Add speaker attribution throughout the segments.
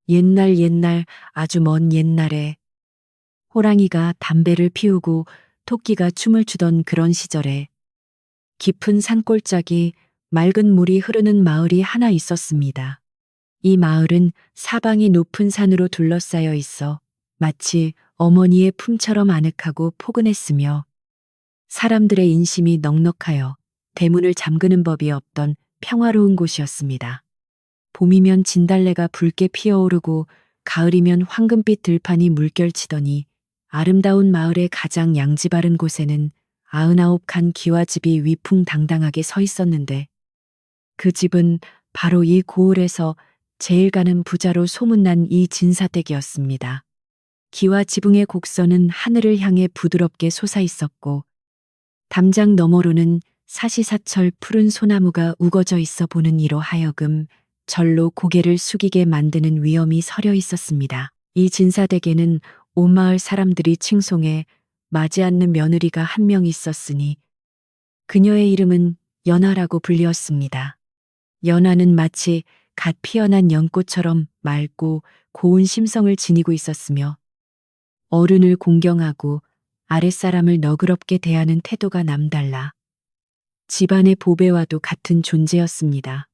Speaker 1: 옛날 아주 먼 옛날에 호랑이가 담배를 피우고 토끼가 춤을 추던 그런 시절에 깊은 산골짜기 맑은 물이 흐르는 마을이 하나 있었습니다. 이 마을은 사방이 높은 산으로 둘러싸여 있어 마치 어머니의 품처럼 아늑하고 포근했으며 사람들의 인심이 넉넉하여 대문을 잠그는 법이 없던 평화로운 곳이었습니다. 봄이면 진달래가 붉게 피어오르고 가을이면 황금빛 들판이 물결치더니 아름다운 마을의 가장 양지 바른 곳에는 99칸 기와집이 위풍당당하게 서 있었는데 그 집은 바로 이 고을에서 제일 가는 부자로 소문난 이 진사댁이었습니다. 기와 지붕의 곡선은 하늘을 향해 부드럽게 솟아 있었고 담장 너머로는 사시사철 푸른 소나무가 우거져 있어 보는 이로 하여금 절로 고개를 숙이게 만드는 위엄이 서려 있었습니다. 이 진사댁에는 온 마을 사람들이 칭송해 맞이 않는 며느리가 한 명 있었으니 그녀의 이름은 연화라고 불리었습니다. 연화는 마치 갓 피어난 연꽃처럼 맑고 고운 심성을 지니고 있었으며 어른을 공경하고 아랫사람을 너그럽게 대하는 태도가 남달라 집안의 보배와도 같은 존재였습니다.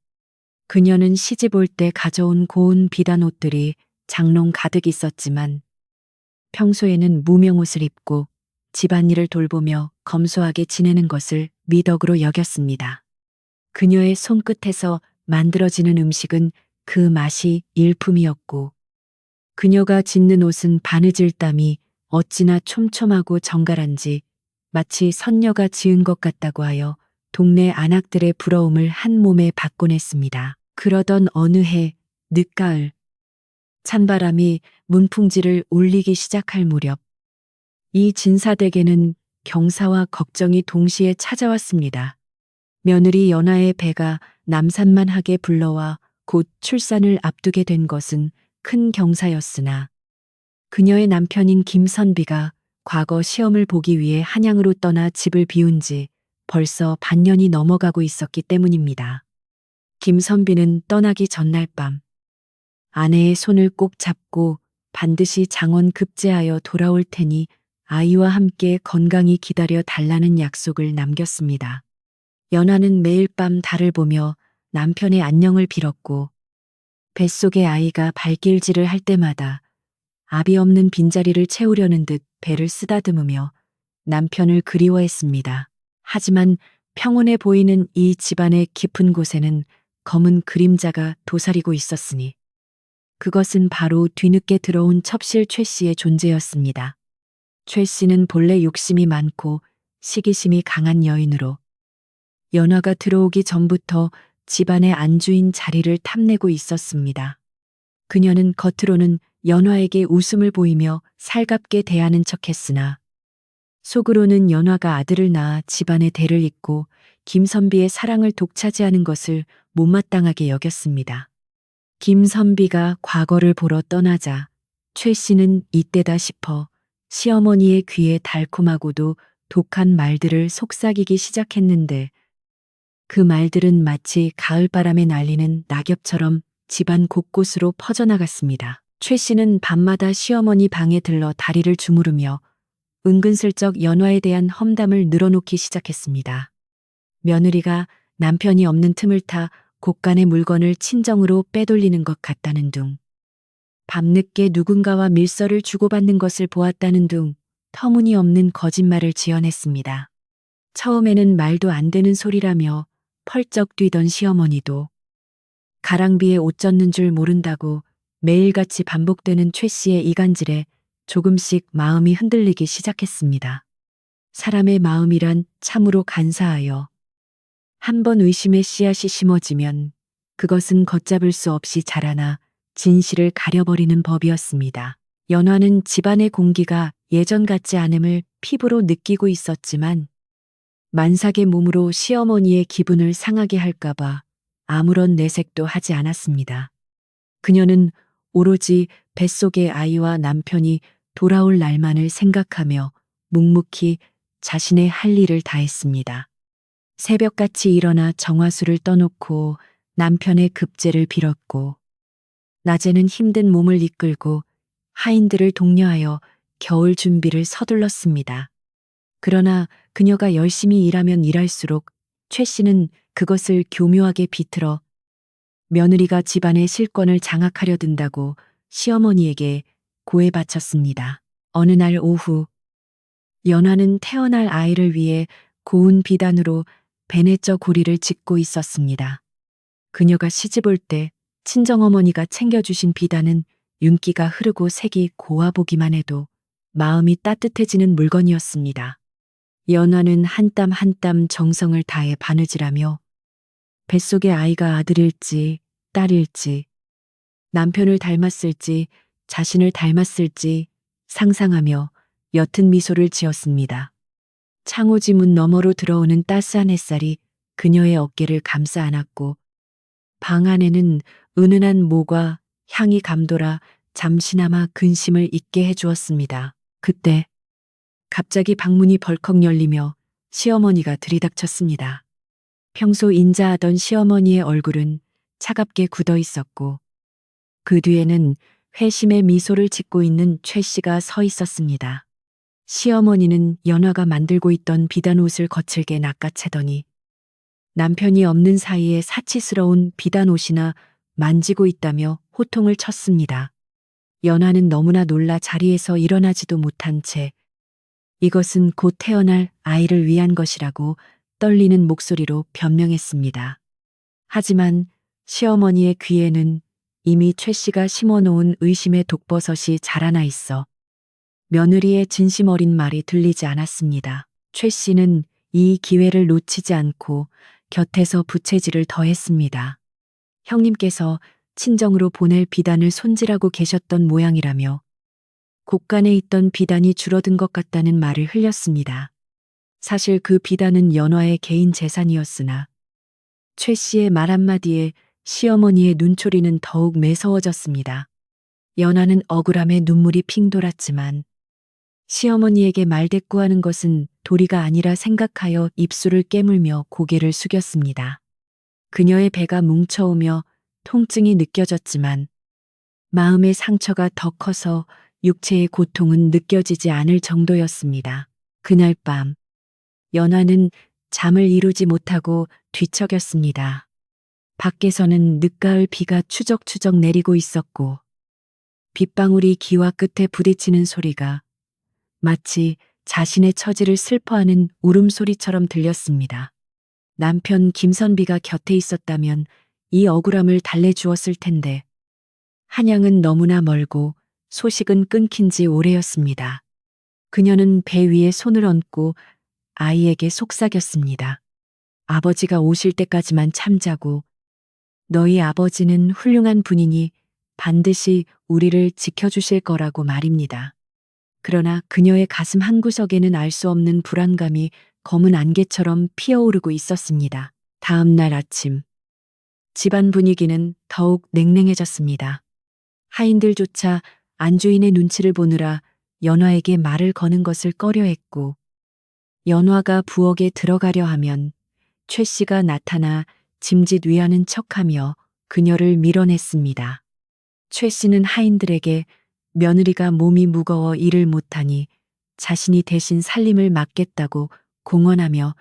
Speaker 1: 그녀는 시집 올 때 가져온 고운 비단 옷들이 장롱 가득 있었지만 평소에는 무명옷을 입고 집안일을 돌보며 검소하게 지내는 것을 미덕으로 여겼습니다. 그녀의 손끝에서 만들어지는 음식은 그 맛이 일품이었고 그녀가 짓는 옷은 바느질 땀이 어찌나 촘촘하고 정갈한지 마치 선녀가 지은 것 같다고 하여 동네 안악들의 부러움을 한 몸에 받곤 했습니다. 그러던 어느 해 늦가을 찬바람이 문풍지를 울리기 시작할 무렵 이 진사댁에는 경사와 걱정이 동시에 찾아왔습니다. 며느리 연하의 배가 남산만하게 불러와 곧 출산을 앞두게 된 것은 큰 경사였으나 그녀의 남편인 김선비가 과거 시험을 보기 위해 한양으로 떠나 집을 비운 지 벌써 반년이 넘어가고 있었기 때문입니다. 김선비는 떠나기 전날 밤 아내의 손을 꼭 잡고 반드시 장원 급제하여 돌아올 테니 아이와 함께 건강히 기다려 달라는 약속을 남겼습니다. 연하는 매일 밤 달을 보며 남편의 안녕을 빌었고 뱃속의 아이가 발길질을 할 때마다 압이 없는 빈자리를 채우려는 듯 배를 쓰다듬으며 남편을 그리워했습니다. 하지만 평온해 보이는 이 집안의 깊은 곳에는 검은 그림자가 도사리고 있었으니 그것은 바로 뒤늦게 들어온 첩실 최 씨의 존재였습니다. 최 씨는 본래 욕심이 많고 시기심이 강한 여인으로 연화가 들어오기 전부터 집안의 안주인 자리를 탐내고 있었습니다. 그녀는 겉으로는 연화에게 웃음을 보이며 살갑게 대하는 척했으나 속으로는 연화가 아들을 낳아 집안의 대를 잇고 김선비의 사랑을 독차지하는 것을 못마땅하게 여겼습니다. 김선비가 과거를 보러 떠나자 최 씨는 이때다 싶어 시어머니의 귀에 달콤하고도 독한 말들을 속삭이기 시작했는데 그 말들은 마치 가을바람에 날리는 낙엽처럼 집안 곳곳으로 퍼져나갔습니다. 최 씨는 밤마다 시어머니 방에 들러 다리를 주무르며 은근슬쩍 연화에 대한 험담을 늘어놓기 시작했습니다. 며느리가 남편이 없는 틈을 타 곳간의 물건을 친정으로 빼돌리는 것 같다는 둥, 밤늦게 누군가와 밀서를 주고받는 것을 보았다는 둥 터무니없는 거짓말을 지어냈습니다. 처음에는 말도 안 되는 소리라며 펄쩍 뛰던 시어머니도 가랑비에 옷 젖는 줄 모른다고 매일같이 반복되는 최 씨의 이간질에 조금씩 마음이 흔들리기 시작했습니다. 사람의 마음이란 참으로 간사하여 한 번 의심의 씨앗이 심어지면 그것은 걷잡을 수 없이 자라나 진실을 가려버리는 법이었습니다. 연화는 집안의 공기가 예전 같지 않음을 피부로 느끼고 있었지만 만삭의 몸으로 시어머니의 기분을 상하게 할까봐 아무런 내색도 하지 않았습니다. 그녀는 오로지 뱃속의 아이와 남편이 돌아올 날만을 생각하며 묵묵히 자신의 할 일을 다했습니다. 새벽같이 일어나 정화수를 떠놓고 남편의 급제를 빌었고 낮에는 힘든 몸을 이끌고 하인들을 독려하여 겨울 준비를 서둘렀습니다. 그러나 그녀가 열심히 일하면 일할수록 최 씨는 그것을 교묘하게 비틀어 며느리가 집안의 실권을 장악하려 든다고 시어머니에게 고해 바쳤습니다. 어느 날 오후 연화는 태어날 아이를 위해 고운 비단으로 베네쩌 고리를 짓고 있었습니다. 그녀가 시집 올 때 친정어머니가 챙겨주신 비단은 윤기가 흐르고 색이 고와 보기만 해도 마음이 따뜻해지는 물건이었습니다. 연화는 한 땀 한 땀 정성을 다해 바느질하며 뱃속의 아이가 아들일지 딸일지 남편을 닮았을지 자신을 닮았을지 상상하며 옅은 미소를 지었습니다. 창호지 문 너머로 들어오는 따스한 햇살이 그녀의 어깨를 감싸 안았고 방 안에는 은은한 모과 향이 감돌아 잠시나마 근심을 잊게 해주었습니다. 그때 갑자기 방문이 벌컥 열리며 시어머니가 들이닥쳤습니다. 평소 인자하던 시어머니의 얼굴은 차갑게 굳어 있었고 그 뒤에는 회심의 미소를 짓고 있는 최 씨가 서 있었습니다. 시어머니는 연화가 만들고 있던 비단 옷을 거칠게 낚아채더니 남편이 없는 사이에 사치스러운 비단 옷이나 만지고 있다며 호통을 쳤습니다. 연화는 너무나 놀라 자리에서 일어나지도 못한 채 이것은 곧 태어날 아이를 위한 것이라고 떨리는 목소리로 변명했습니다. 하지만 시어머니의 귀에는 이미 최 씨가 심어놓은 의심의 독버섯이 자라나 있어 며느리의 진심 어린 말이 들리지 않았습니다. 최 씨는 이 기회를 놓치지 않고 곁에서 부채질을 더했습니다. 형님께서 친정으로 보낼 비단을 손질하고 계셨던 모양이라며 곳간에 있던 비단이 줄어든 것 같다는 말을 흘렸습니다. 사실 그 비단은 연화의 개인 재산이었으나 최 씨의 말 한마디에 시어머니의 눈초리는 더욱 매서워졌습니다. 연화는 억울함에 눈물이 핑 돌았지만 시어머니에게 말대꾸하는 것은 도리가 아니라 생각하여 입술을 깨물며 고개를 숙였습니다. 그녀의 배가 뭉쳐오며 통증이 느껴졌지만 마음의 상처가 더 커서 육체의 고통은 느껴지지 않을 정도였습니다. 그날 밤 연화는 잠을 이루지 못하고 뒤척였습니다. 밖에서는 늦가을 비가 추적추적 내리고 있었고 빗방울이 기와 끝에 부딪히는 소리가 마치 자신의 처지를 슬퍼하는 울음소리처럼 들렸습니다. 남편 김선비가 곁에 있었다면 이 억울함을 달래주었을 텐데 한양은 너무나 멀고 소식은 끊긴 지 오래였습니다. 그녀는 배 위에 손을 얹고 아이에게 속삭였습니다. 아버지가 오실 때까지만 참자고 너희 아버지는 훌륭한 분이니 반드시 우리를 지켜주실 거라고 말입니다. 그러나 그녀의 가슴 한구석에는 알 수 없는 불안감이 검은 안개처럼 피어오르고 있었습니다. 다음 날 아침 집안 분위기는 더욱 냉랭해졌습니다. 하인들조차 안주인의 눈치를 보느라 연화에게 말을 거는 것을 꺼려했고 연화가 부엌에 들어가려 하면 최 씨가 나타나 짐짓 위하는 척하며 그녀를 밀어냈습니다. 최 씨는 하인들에게 며느리가 몸이 무거워 일을 못하니 자신이 대신 살림을 맡겠다고 공언하며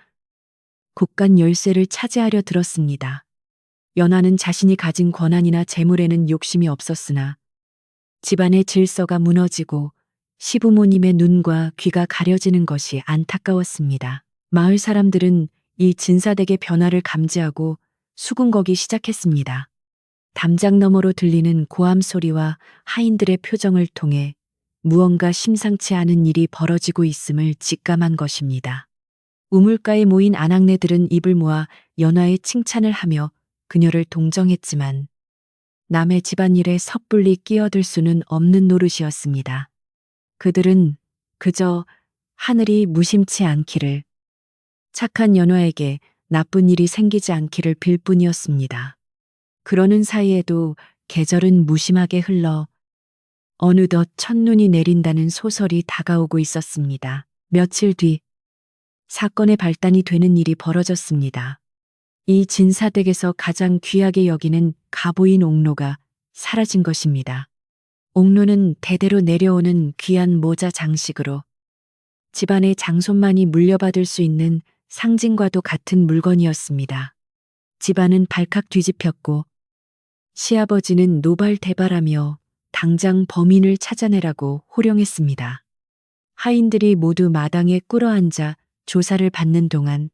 Speaker 1: 곳간 열쇠를 차지하려 들었습니다. 연화는 자신이 가진 권한이나 재물에는 욕심이 없었으나 집안의 질서가 무너지고 시부모님의 눈과 귀가 가려지는 것이 안타까웠습니다. 마을 사람들은 이 진사댁의 변화를 감지하고 수군거기 시작했습니다. 담장 너머로 들리는 고함 소리와 하인들의 표정을 통해 무언가 심상치 않은 일이 벌어지고 있음을 직감한 것입니다. 우물가에 모인 아낙네들은 입을 모아 연화의 칭찬을 하며 그녀를 동정했지만 남의 집안일에 섣불리 끼어들 수는 없는 노릇이었습니다. 그들은 그저 하늘이 무심치 않기를, 착한 연화에게 나쁜 일이 생기지 않기를 빌 뿐이었습니다. 그러는 사이에도 계절은 무심하게 흘러 어느덧 첫눈이 내린다는 소설이 다가오고 있었습니다. 며칠 뒤 사건의 발단이 되는 일이 벌어졌습니다. 이 진사댁에서 가장 귀하게 여기는 가보인 옥로가 사라진 것입니다. 옥로는 대대로 내려오는 귀한 모자 장식으로 집안의 장손만이 물려받을 수 있는 상징과도 같은 물건이었습니다. 집안은 발칵 뒤집혔고 시아버지는 노발대발하며 당장 범인을 찾아내라고 호령했습니다. 하인들이 모두 마당에 꿇어앉아 조사를 받는 동안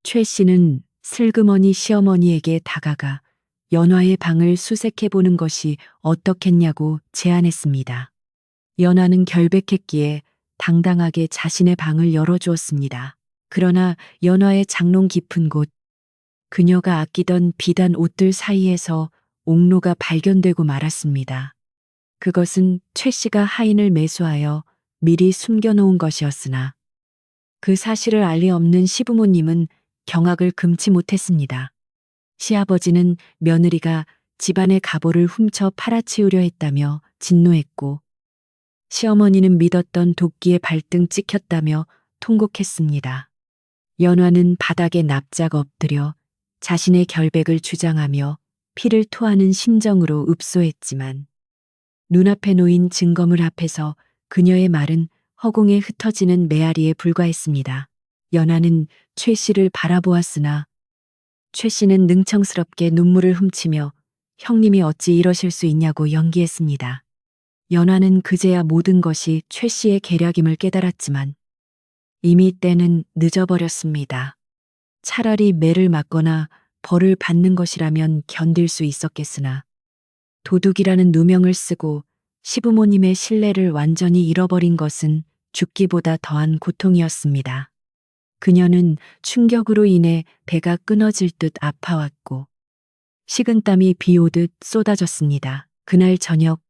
Speaker 1: 최 씨는 슬그머니 시어머니에게 다가가 연화의 방을 수색해 보는 것이 어떻겠냐고 제안했습니다. 연화는 결백했기에 당당하게 자신의 방을 열어주었습니다. 그러나 연화의 장롱 깊은 곳, 그녀가 아끼던 비단 옷들 사이에서 옥로가 발견되고 말았습니다. 그것은 최 씨가 하인을 매수하여 미리 숨겨놓은 것이었으나 그 사실을 알리 없는 시부모님은 경악을 금치 못했습니다. 시아버지는 며느리가 집안의 가보를 훔쳐 팔아치우려 했다며 진노했고 시어머니는 믿었던 도끼에 발등 찍혔다며 통곡했습니다. 연화는 바닥에 납작 엎드려 자신의 결백을 주장하며 피를 토하는 심정으로 읍소했지만 눈앞에 놓인 증거물 앞에서 그녀의 말은 허공에 흩어지는 메아리에 불과했습니다. 연화는 최 씨를 바라보았으나 최 씨는 능청스럽게 눈물을 훔치며 형님이 어찌 이러실 수 있냐고 연기했습니다. 연화는 그제야 모든 것이 최 씨의 계략임을 깨달았지만 이미 때는 늦어버렸습니다. 차라리 매를 맞거나 벌을 받는 것이라면 견딜 수 있었겠으나 도둑이라는 누명을 쓰고 시부모님의 신뢰를 완전히 잃어버린 것은 죽기보다 더한 고통이었습니다. 그녀는 충격으로 인해 배가 끊어질 듯 아파왔고 식은땀이 비 오듯 쏟아졌습니다. 그날 저녁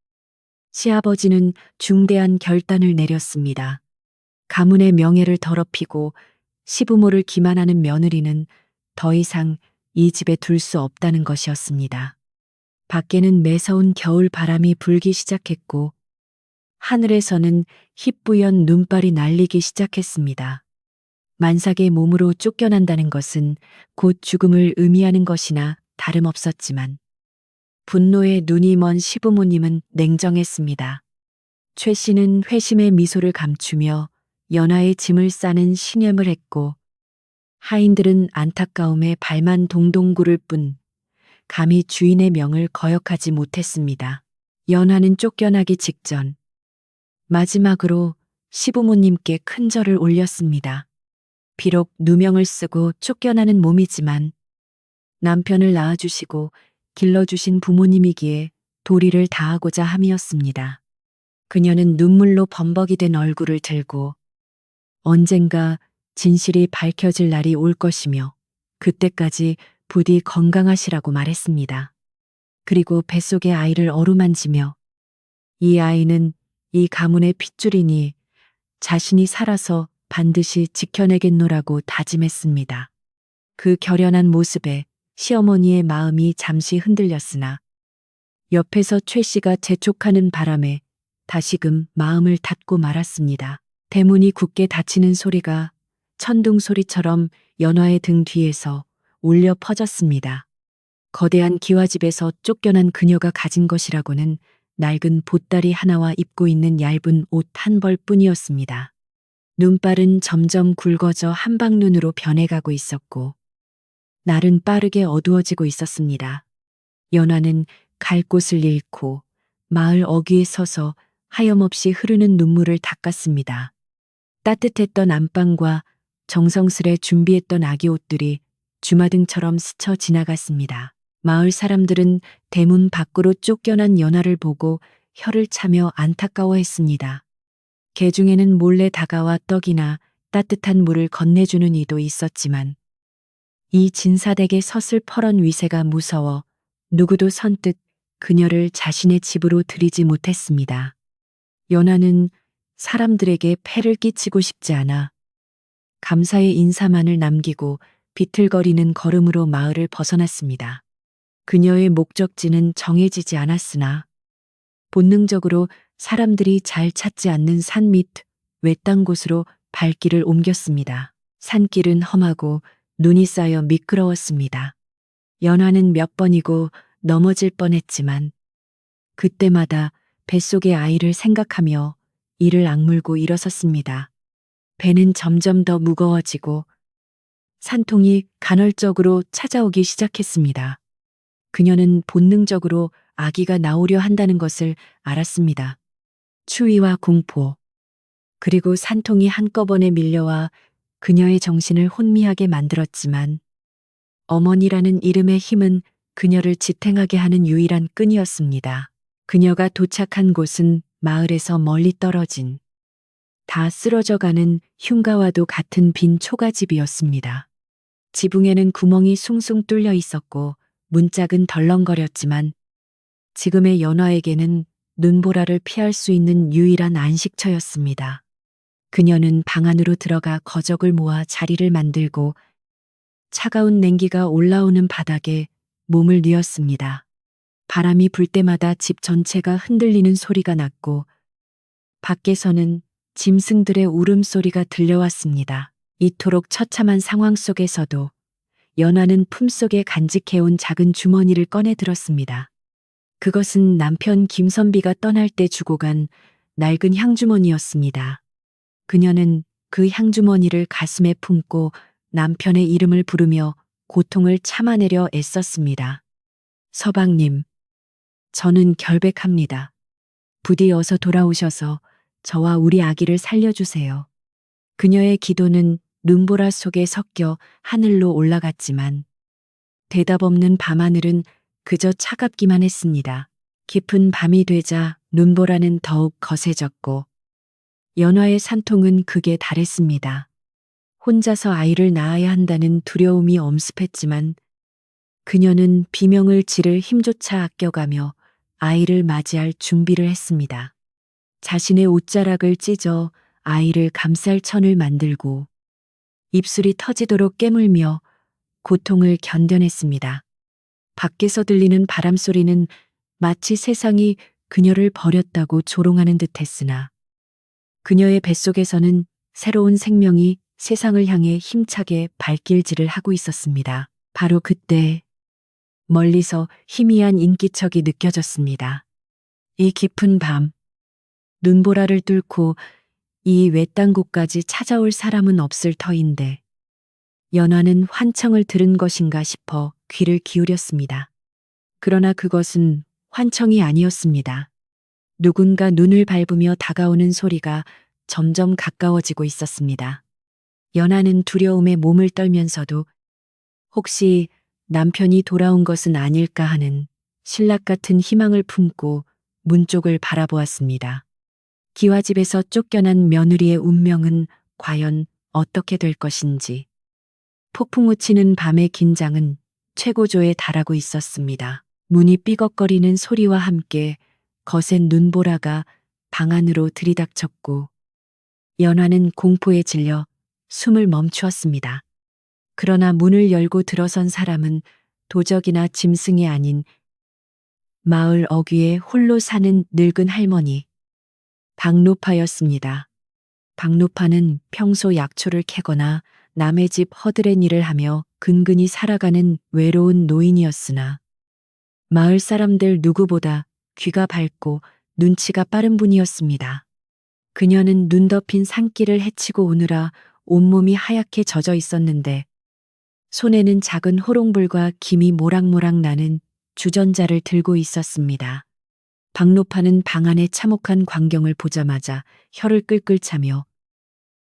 Speaker 1: 시아버지는 중대한 결단을 내렸습니다. 가문의 명예를 더럽히고 시부모를 기만하는 며느리는 더 이상 이 집에 둘 수 없다는 것이었습니다. 밖에는 매서운 겨울 바람이 불기 시작했고 하늘에서는 희뿌연 눈발이 날리기 시작했습니다. 만삭의 몸으로 쫓겨난다는 것은 곧 죽음을 의미하는 것이나 다름없었지만 분노에 눈이 먼 시부모님은 냉정했습니다. 최 씨는 회심의 미소를 감추며 연하의 짐을 싸는 신념을 했고 하인들은 안타까움에 발만 동동 구를 뿐 감히 주인의 명을 거역하지 못했습니다. 연하는 쫓겨나기 직전 마지막으로 시부모님께 큰 절을 올렸습니다. 비록 누명을 쓰고 쫓겨나는 몸이지만 남편을 낳아주시고 길러주신 부모님이기에 도리를 다하고자 함이었습니다. 그녀는 눈물로 범벅이 된 얼굴을 들고 언젠가 진실이 밝혀질 날이 올 것이며 그때까지 부디 건강하시라고 말했습니다. 그리고 뱃속의 아이를 어루만지며 이 아이는 이 가문의 핏줄이니 자신이 살아서 반드시 지켜내겠노라고 다짐했습니다. 그 결연한 모습에 시어머니의 마음이 잠시 흔들렸으나 옆에서 최 씨가 재촉하는 바람에 다시금 마음을 닫고 말았습니다. 대문이 굳게 닫히는 소리가 천둥 소리처럼 연화의 등 뒤에서 울려 퍼졌습니다. 거대한 기와집에서 쫓겨난 그녀가 가진 것이라고는 낡은 보따리 하나와 입고 있는 얇은 옷 한 벌뿐이었습니다. 눈발은 점점 굵어져 한방눈으로 변해가고 있었고 날은 빠르게 어두워지고 있었습니다. 연화는 갈 곳을 잃고 마을 어귀에 서서 하염없이 흐르는 눈물을 닦았습니다. 따뜻했던 안방과 정성스레 준비했던 아기 옷들이 주마등처럼 스쳐 지나갔습니다. 마을 사람들은 대문 밖으로 쫓겨난 연화를 보고 혀를 차며 안타까워했습니다. 개 중에는 몰래 다가와 떡이나 따뜻한 물을 건네주는 이도 있었지만 이 진사댁의 서슬퍼런 위세가 무서워 누구도 선뜻 그녀를 자신의 집으로 들이지 못했습니다. 연화는 사람들에게 폐를 끼치고 싶지 않아 감사의 인사만을 남기고 비틀거리는 걸음으로 마을을 벗어났습니다. 그녀의 목적지는 정해지지 않았으나 본능적으로 사람들이 잘 찾지 않는 산 밑 외딴 곳으로 발길을 옮겼습니다. 산길은 험하고 눈이 쌓여 미끄러웠습니다. 연화는 몇 번이고 넘어질 뻔했지만 그때마다 뱃속의 아이를 생각하며 이를 악물고 일어섰습니다. 배는 점점 더 무거워지고 산통이 간헐적으로 찾아오기 시작했습니다. 그녀는 본능적으로 아기가 나오려 한다는 것을 알았습니다. 추위와 공포, 그리고 산통이 한꺼번에 밀려와 그녀의 정신을 혼미하게 만들었지만 어머니라는 이름의 힘은 그녀를 지탱하게 하는 유일한 끈이었습니다. 그녀가 도착한 곳은 마을에서 멀리 떨어진 다 쓰러져가는 흉가와도 같은 빈 초가집이었습니다. 지붕에는 구멍이 숭숭 뚫려 있었고 문짝은 덜렁거렸지만 지금의 연화에게는 눈보라를 피할 수 있는 유일한 안식처였습니다. 그녀는 방 안으로 들어가 거적을 모아 자리를 만들고 차가운 냉기가 올라오는 바닥에 몸을 뉘었습니다. 바람이 불 때마다 집 전체가 흔들리는 소리가 났고 밖에서는 짐승들의 울음소리가 들려왔습니다. 이토록 처참한 상황 속에서도 연화는 품속에 간직해온 작은 주머니를 꺼내 들었습니다. 그것은 남편 김선비가 떠날 때 주고 간 낡은 향주머니였습니다. 그녀는 그 향주머니를 가슴에 품고 남편의 이름을 부르며 고통을 참아내려 애썼습니다. 서방님, 저는 결백합니다. 부디 어서 돌아오셔서 저와 우리 아기를 살려주세요. 그녀의 기도는 눈보라 속에 섞여 하늘로 올라갔지만 대답 없는 밤하늘은 그저 차갑기만 했습니다. 깊은 밤이 되자 눈보라는 더욱 거세졌고 연화의 산통은 극에 달했습니다. 혼자서 아이를 낳아야 한다는 두려움이 엄습했지만 그녀는 비명을 지를 힘조차 아껴가며 아이를 맞이할 준비를 했습니다. 자신의 옷자락을 찢어 아이를 감쌀 천을 만들고 입술이 터지도록 깨물며 고통을 견뎌냈습니다. 밖에서 들리는 바람소리는 마치 세상이 그녀를 버렸다고 조롱하는 듯했으나 그녀의 뱃속에서는 새로운 생명이 세상을 향해 힘차게 발길질을 하고 있었습니다. 바로 그때 멀리서 희미한 인기척이 느껴졌습니다. 이 깊은 밤, 눈보라를 뚫고 이 외딴 곳까지 찾아올 사람은 없을 터인데 연화는 환청을 들은 것인가 싶어 귀를 기울였습니다. 그러나 그것은 환청이 아니었습니다. 누군가 눈을 밟으며 다가오는 소리가 점점 가까워지고 있었습니다. 연하는 두려움에 몸을 떨면서도 혹시 남편이 돌아온 것은 아닐까 하는 신락 같은 희망을 품고 문 쪽을 바라보았습니다. 기와집에서 쫓겨난 며느리의 운명은 과연 어떻게 될 것인지. 폭풍 우치는 밤의 긴장은 최고조에 달하고 있었습니다. 문이 삐걱거리는 소리와 함께 거센 눈보라가 방 안으로 들이닥쳤고 연화는 공포에 질려 숨을 멈추었습니다. 그러나 문을 열고 들어선 사람은 도적이나 짐승이 아닌 마을 어귀에 홀로 사는 늙은 할머니 박노파였습니다. 박노파는 평소 약초를 캐거나 남의 집 허드렛 일을 하며 근근히 살아가는 외로운 노인이었으나 마을 사람들 누구보다 귀가 밝고 눈치가 빠른 분이었습니다. 그녀는 눈 덮인 산길을 헤치고 오느라 온몸이 하얗게 젖어 있었는데 손에는 작은 호롱불과 김이 모락모락 나는 주전자를 들고 있었습니다. 박노파는 방 안의 참혹한 광경을 보자마자 혀를 끌끌 차며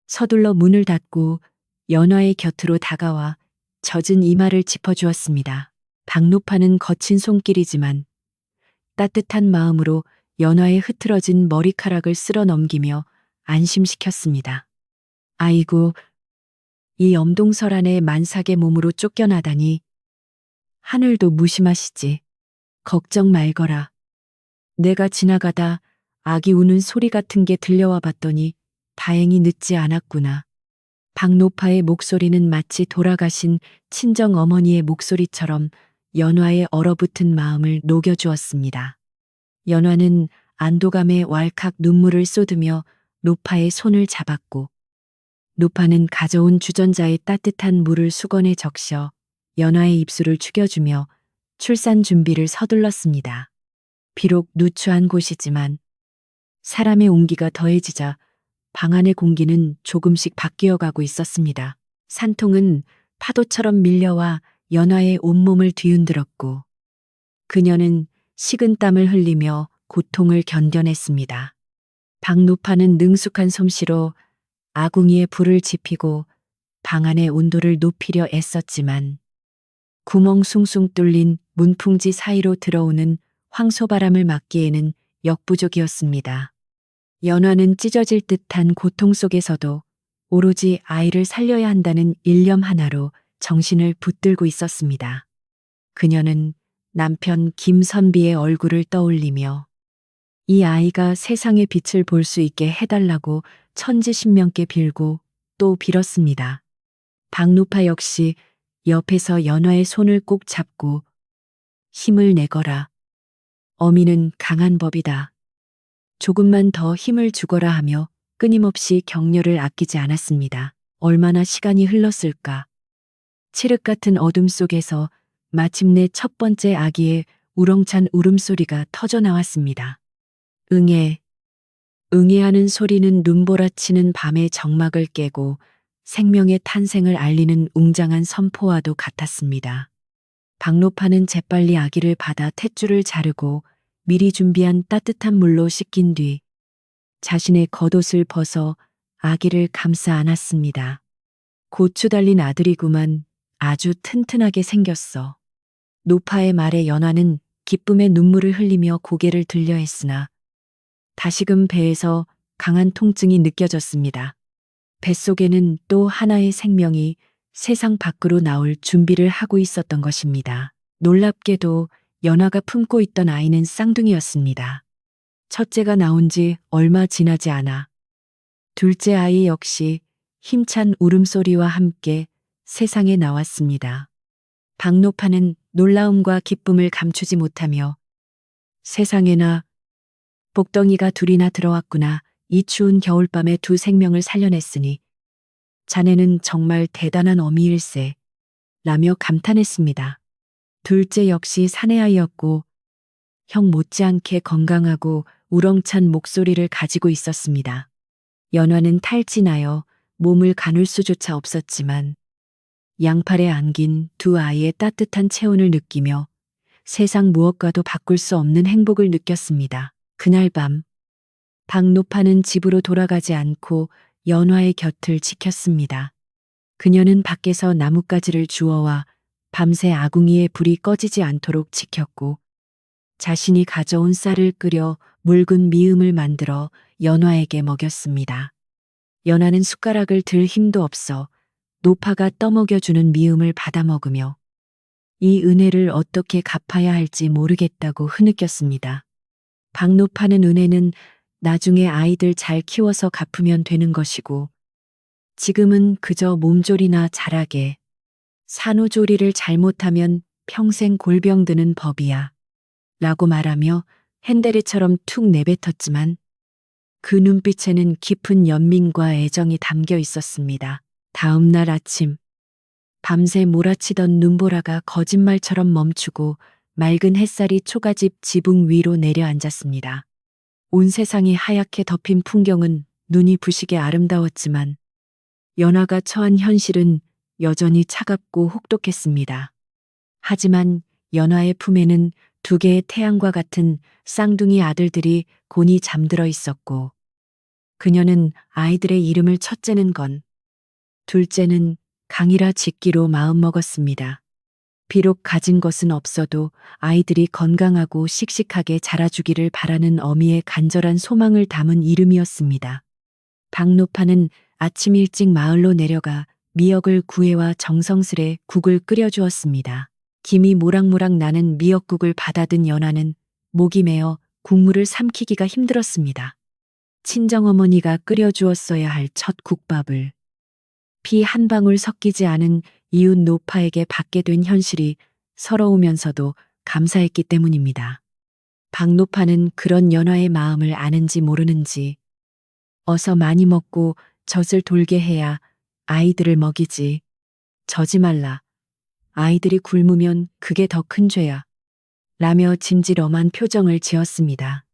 Speaker 1: 서둘러 문을 닫고 연화의 곁으로 다가와 젖은 이마를 짚어주었습니다. 박노파는 거친 손길이지만 따뜻한 마음으로 연화의 흐트러진 머리카락을 쓸어 넘기며 안심시켰습니다. 아이고, 이 엄동설안의 만삭의 몸으로 쫓겨나다니. 하늘도 무심하시지. 걱정 말거라. 내가 지나가다 아기 우는 소리 같은 게 들려와 봤더니 다행히 늦지 않았구나. 박노파의 목소리는 마치 돌아가신 친정 어머니의 목소리처럼 연화의 얼어붙은 마음을 녹여주었습니다. 연화는 안도감에 왈칵 눈물을 쏟으며 노파의 손을 잡았고 노파는 가져온 주전자에 따뜻한 물을 수건에 적셔 연화의 입술을 축여주며 출산 준비를 서둘렀습니다. 비록 누추한 곳이지만 사람의 온기가 더해지자 방 안의 공기는 조금씩 바뀌어 가고 있었습니다. 산통은 파도처럼 밀려와 연화의 온몸을 뒤흔들었고 그녀는 식은땀을 흘리며 고통을 견뎌냈습니다. 박노파는 능숙한 솜씨로 아궁이에 불을 지피고 방 안의 온도를 높이려 애썼지만 구멍 숭숭 뚫린 문풍지 사이로 들어오는 황소바람을 막기에는 역부족이었습니다. 연화는 찢어질 듯한 고통 속에서도 오로지 아이를 살려야 한다는 일념 하나로 정신을 붙들고 있었습니다. 그녀는 남편 김선비의 얼굴을 떠올리며 이 아이가 세상의 빛을 볼 수 있게 해달라고 천지신명께 빌고 또 빌었습니다. 박누파 역시 옆에서 연화의 손을 꼭 잡고 힘을 내거라. 어미는 강한 법이다. 조금만 더 힘을 주거라 하며 끊임없이 격려를 아끼지 않았습니다. 얼마나 시간이 흘렀을까. 칠흑 같은 어둠 속에서 마침내 첫 번째 아기의 우렁찬 울음소리가 터져 나왔습니다. 응애. 응애하는 소리는 눈보라치는 밤의 정막을 깨고 생명의 탄생을 알리는 웅장한 선포와도 같았습니다. 박노파는 재빨리 아기를 받아 탯줄을 자르고 미리 준비한 따뜻한 물로 씻긴 뒤 자신의 겉옷을 벗어 아기를 감싸 안았습니다. 고추 달린 아들이구만. 아주 튼튼하게 생겼어. 노파의 말에 연화는 기쁨의 눈물을 흘리며 고개를 들려 했으나 다시금 배에서 강한 통증이 느껴졌습니다. 뱃속에는 또 하나의 생명이 세상 밖으로 나올 준비를 하고 있었던 것입니다. 놀랍게도 연화가 품고 있던 아이는 쌍둥이였습니다. 첫째가 나온 지 얼마 지나지 않아 둘째 아이 역시 힘찬 울음소리와 함께 세상에 나왔습니다. 박노파는 놀라움과 기쁨을 감추지 못하며 세상에나 복덩이가 둘이나 들어왔구나. 이 추운 겨울밤에 두 생명을 살려냈으니 자네는 정말 대단한 어미일세 라며 감탄했습니다. 둘째 역시 사내아이였고 형 못지않게 건강하고 우렁찬 목소리를 가지고 있었습니다. 연화는 탈진하여 몸을 가눌 수조차 없었지만 양팔에 안긴 두 아이의 따뜻한 체온을 느끼며 세상 무엇과도 바꿀 수 없는 행복을 느꼈습니다. 그날 밤 박노파는 집으로 돌아가지 않고 연화의 곁을 지켰습니다. 그녀는 밖에서 나뭇가지를 주워와 밤새 아궁이에 불이 꺼지지 않도록 지켰고 자신이 가져온 쌀을 끓여 묽은 미음을 만들어 연화에게 먹였습니다. 연화는 숟가락을 들 힘도 없어 노파가 떠먹여주는 미음을 받아먹으며 이 은혜를 어떻게 갚아야 할지 모르겠다고 흐느꼈습니다. 박노파는 은혜는 나중에 아이들 잘 키워서 갚으면 되는 것이고 지금은 그저 몸조리나 잘하게 산후조리를 잘못하면 평생 골병 드는 법이야 라고 말하며 핸데르처럼 툭 내뱉었지만 그 눈빛에는 깊은 연민과 애정이 담겨 있었습니다. 다음 날 아침 밤새 몰아치던 눈보라가 거짓말처럼 멈추고 맑은 햇살이 초가집 지붕 위로 내려앉았습니다. 온 세상이 하얗게 덮인 풍경은 눈이 부시게 아름다웠지만 연화가 처한 현실은 여전히 차갑고 혹독했습니다. 하지만 연화의 품에는 두 개의 태양과 같은 쌍둥이 아들들이 곤히 잠들어 있었고 그녀는 아이들의 이름을 첫째는 건, 둘째는 강이라 짓기로 마음먹었습니다. 비록 가진 것은 없어도 아이들이 건강하고 씩씩하게 자라주기를 바라는 어미의 간절한 소망을 담은 이름이었습니다. 박노파는 아침 일찍 마을로 내려가 미역을 구해와 정성스레 국을 끓여주었습니다. 김이 모락모락 나는 미역국을 받아든 연화는 목이 메어 국물을 삼키기가 힘들었습니다. 친정어머니가 끓여주었어야 할 첫 국밥을 피 한 방울 섞이지 않은 이웃 노파에게 받게 된 현실이 서러우면서도 감사했기 때문입니다. 박노파는 그런 연화의 마음을 아는지 모르는지 어서 많이 먹고 젖을 돌게 해야 아이들을 먹이지. 저지 말라. 아이들이 굶으면 그게 더 큰 죄야. 라며 짐지럼한 표정을 지었습니다.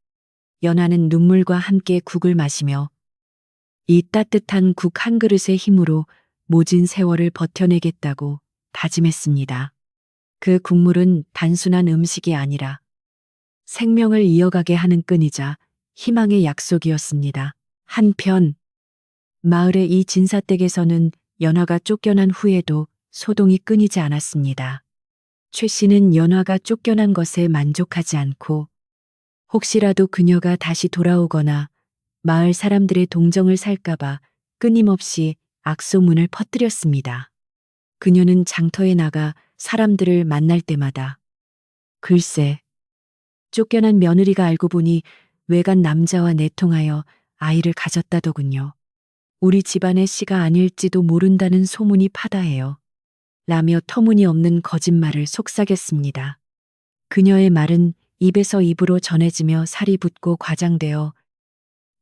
Speaker 1: 연하는 눈물과 함께 국을 마시며 이 따뜻한 국 한 그릇의 힘으로 모진 세월을 버텨내겠다고 다짐했습니다. 그 국물은 단순한 음식이 아니라 생명을 이어가게 하는 끈이자 희망의 약속이었습니다. 한편 마을의 이 진사댁에서는 연화가 쫓겨난 후에도 소동이 끊이지 않았습니다. 최 씨는 연화가 쫓겨난 것에 만족하지 않고 혹시라도 그녀가 다시 돌아오거나 마을 사람들의 동정을 살까봐 끊임없이 악소문을 퍼뜨렸습니다. 그녀는 장터에 나가 사람들을 만날 때마다 글쎄, 쫓겨난 며느리가 알고 보니 외간 남자와 내통하여 아이를 가졌다더군요. 우리 집안의 씨가 아닐지도 모른다는 소문이 파다해요. 라며 터무니없는 거짓말을 속삭였습니다. 그녀의 말은 입에서 입으로 전해지며 살이 붙고 과장되어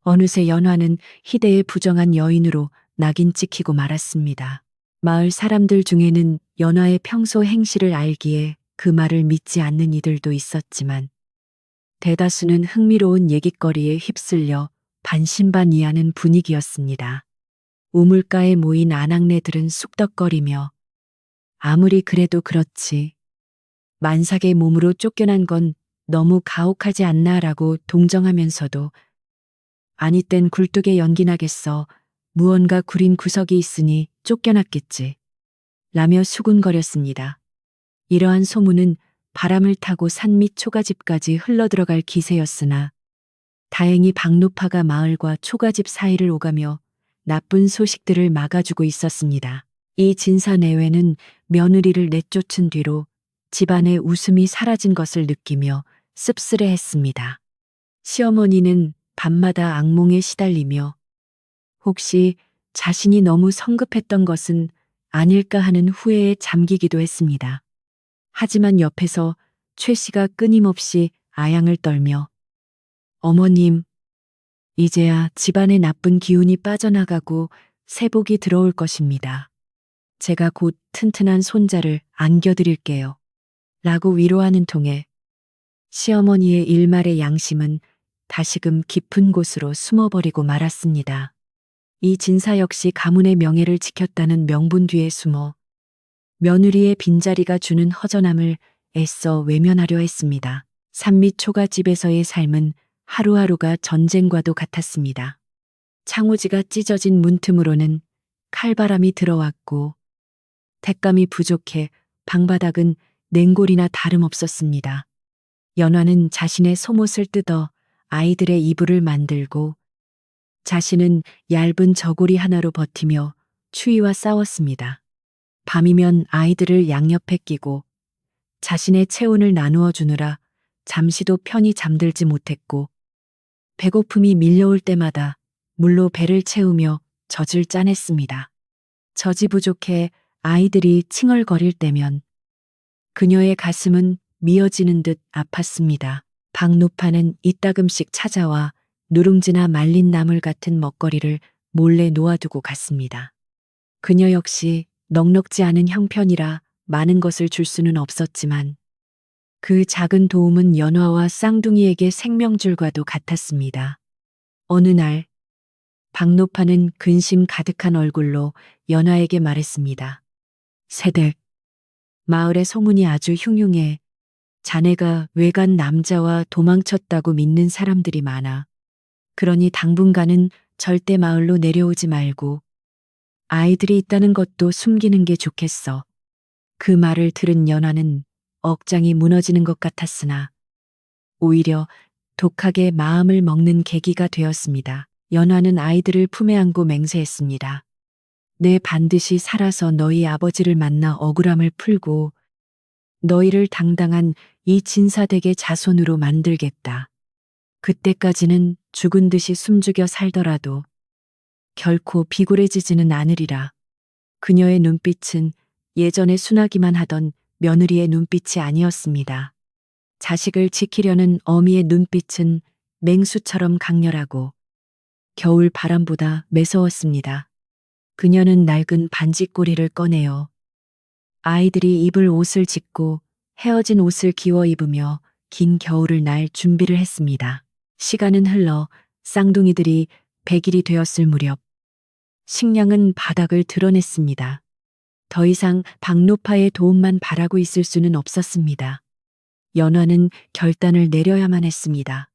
Speaker 1: 어느새 연화는 희대의 부정한 여인으로 낙인 찍히고 말았습니다. 마을 사람들 중에는 연화의 평소 행실을 알기에 그 말을 믿지 않는 이들도 있었지만 대다수는 흥미로운 얘깃거리에 휩쓸려 반신반의하는 분위기였습니다. 우물가에 모인 아낙네들은 쑥덕거리며 아무리 그래도 그렇지. 만삭의 몸으로 쫓겨난 건 너무 가혹하지 않나라고 동정하면서도 아니 땐 굴뚝에 연기 나겠어. 무언가 구린 구석이 있으니 쫓겨났겠지. 라며 수군거렸습니다. 이러한 소문은 바람을 타고 산 밑 초가집까지 흘러들어갈 기세였으나 다행히 박노파가 마을과 초가집 사이를 오가며 나쁜 소식들을 막아주고 있었습니다. 이 진사 내외는 며느리를 내쫓은 뒤로 집안의 웃음이 사라진 것을 느끼며 씁쓸해했습니다. 시어머니는 밤마다 악몽에 시달리며 혹시 자신이 너무 성급했던 것은 아닐까 하는 후회에 잠기기도 했습니다. 하지만 옆에서 최 씨가 끊임없이 아양을 떨며 어머님, 이제야 집안의 나쁜 기운이 빠져나가고 새복이 들어올 것입니다. 제가 곧 튼튼한 손자를 안겨드릴게요. 라고 위로하는 통에 시어머니의 일말의 양심은 다시금 깊은 곳으로 숨어버리고 말았습니다. 이 진사 역시 가문의 명예를 지켰다는 명분 뒤에 숨어 며느리의 빈자리가 주는 허전함을 애써 외면하려 했습니다. 산밑 초가집에서의 삶은 하루하루가 전쟁과도 같았습니다. 창호지가 찢어진 문틈으로는 칼바람이 들어왔고 택감이 부족해 방바닥은 냉골이나 다름없었습니다. 연화는 자신의 속옷을 뜯어 아이들의 이불을 만들고 자신은 얇은 저고리 하나로 버티며 추위와 싸웠습니다. 밤이면 아이들을 양옆에 끼고 자신의 체온을 나누어 주느라 잠시도 편히 잠들지 못했고 배고픔이 밀려올 때마다 물로 배를 채우며 젖을 짜냈습니다. 젖이 부족해 아이들이 칭얼거릴 때면 그녀의 가슴은 미어지는 듯 아팠습니다. 박노파는 이따금씩 찾아와 누룽지나 말린 나물 같은 먹거리를 몰래 놓아두고 갔습니다. 그녀 역시 넉넉지 않은 형편이라 많은 것을 줄 수는 없었지만 그 작은 도움은 연화와 쌍둥이에게 생명줄과도 같았습니다. 어느 날 박노파는 근심 가득한 얼굴로 연화에게 말했습니다. 새댁, 마을의 소문이 아주 흉흉해. 자네가 외간 남자와 도망쳤다고 믿는 사람들이 많아. 그러니 당분간은 절대 마을로 내려오지 말고 아이들이 있다는 것도 숨기는 게 좋겠어. 그 말을 들은 연화는 억장이 무너지는 것 같았으나 오히려 독하게 마음을 먹는 계기가 되었습니다. 연화는 아이들을 품에 안고 맹세했습니다. 내 반드시 살아서 너희 아버지를 만나 억울함을 풀고 너희를 당당한 이 진사댁의 자손으로 만들겠다. 그때까지는 죽은 듯이 숨죽여 살더라도 결코 비굴해지지는 않으리라. 그녀의 눈빛은 예전에 순하기만 하던 며느리의 눈빛이 아니었습니다. 자식을 지키려는 어미의 눈빛은 맹수처럼 강렬하고 겨울 바람보다 매서웠습니다. 그녀는 낡은 반지꼬리를 꺼내어 아이들이 입을 옷을 짓고 헤어진 옷을 기워 입으며 긴 겨울을 날 준비를 했습니다. 시간은 흘러 쌍둥이들이 100일이 되었을 무렵 식량은 바닥을 드러냈습니다. 더 이상 박노파의 도움만 바라고 있을 수는 없었습니다. 연화는 결단을 내려야만 했습니다.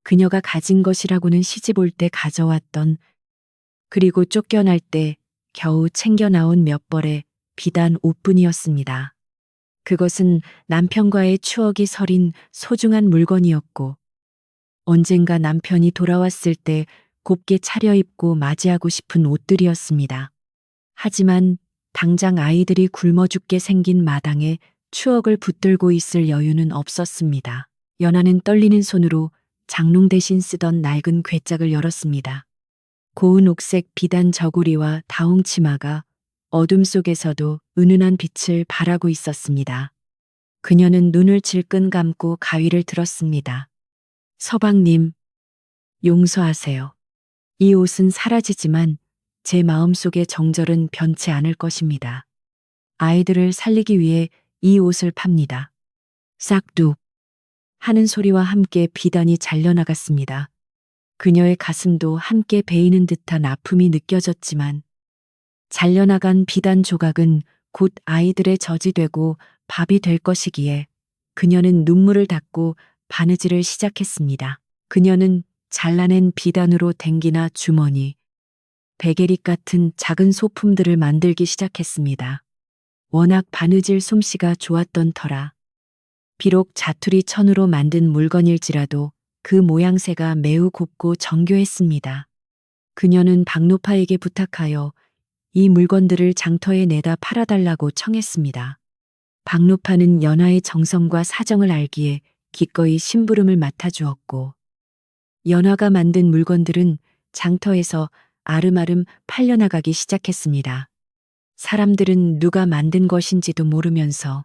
Speaker 1: 그녀가 가진 것이라고는 시집 올 때 가져왔던, 그리고 쫓겨날 때 겨우 챙겨 나온 몇 벌의 비단 옷뿐이었습니다. 그것은 남편과의 추억이 서린 소중한 물건이었고, 언젠가 남편이 돌아왔을 때 곱게 차려입고 맞이하고 싶은 옷들이었습니다. 하지만 당장 아이들이 굶어 죽게 생긴 마당에 추억을 붙들고 있을 여유는 없었습니다. 연하는 떨리는 손으로 장롱 대신 쓰던 낡은 괴짝을 열었습니다. 고운 옥색 비단 저고리와 다홍 치마가 어둠 속에서도 은은한 빛을 발하고 있었습니다. 그녀는 눈을 질끈 감고 가위를 들었습니다. 서방님, 용서하세요. 이 옷은 사라지지만 제 마음속의 정절은 변치 않을 것입니다. 아이들을 살리기 위해 이 옷을 팝니다. 싹둑 하는 소리와 함께 비단이 잘려나갔습니다. 그녀의 가슴도 함께 베이는 듯한 아픔이 느껴졌지만 잘려나간 비단 조각은 곧 아이들의 젖이 되고 밥이 될 것이기에 그녀는 눈물을 닦고 바느질을 시작했습니다. 그녀는 잘라낸 비단으로 댕기나 주머니, 베개릿 같은 작은 소품들을 만들기 시작했습니다. 워낙 바느질 솜씨가 좋았던 터라 비록 자투리 천으로 만든 물건일지라도 그 모양새가 매우 곱고 정교했습니다. 그녀는 박노파에게 부탁하여 이 물건들을 장터에 내다 팔아달라고 청했습니다. 박노파는 연하의 정성과 사정을 알기에 기꺼이 심부름을 맡아주었고, 연하가 만든 물건들은 장터에서 아름아름 팔려나가기 시작했습니다. 사람들은 누가 만든 것인지도 모르면서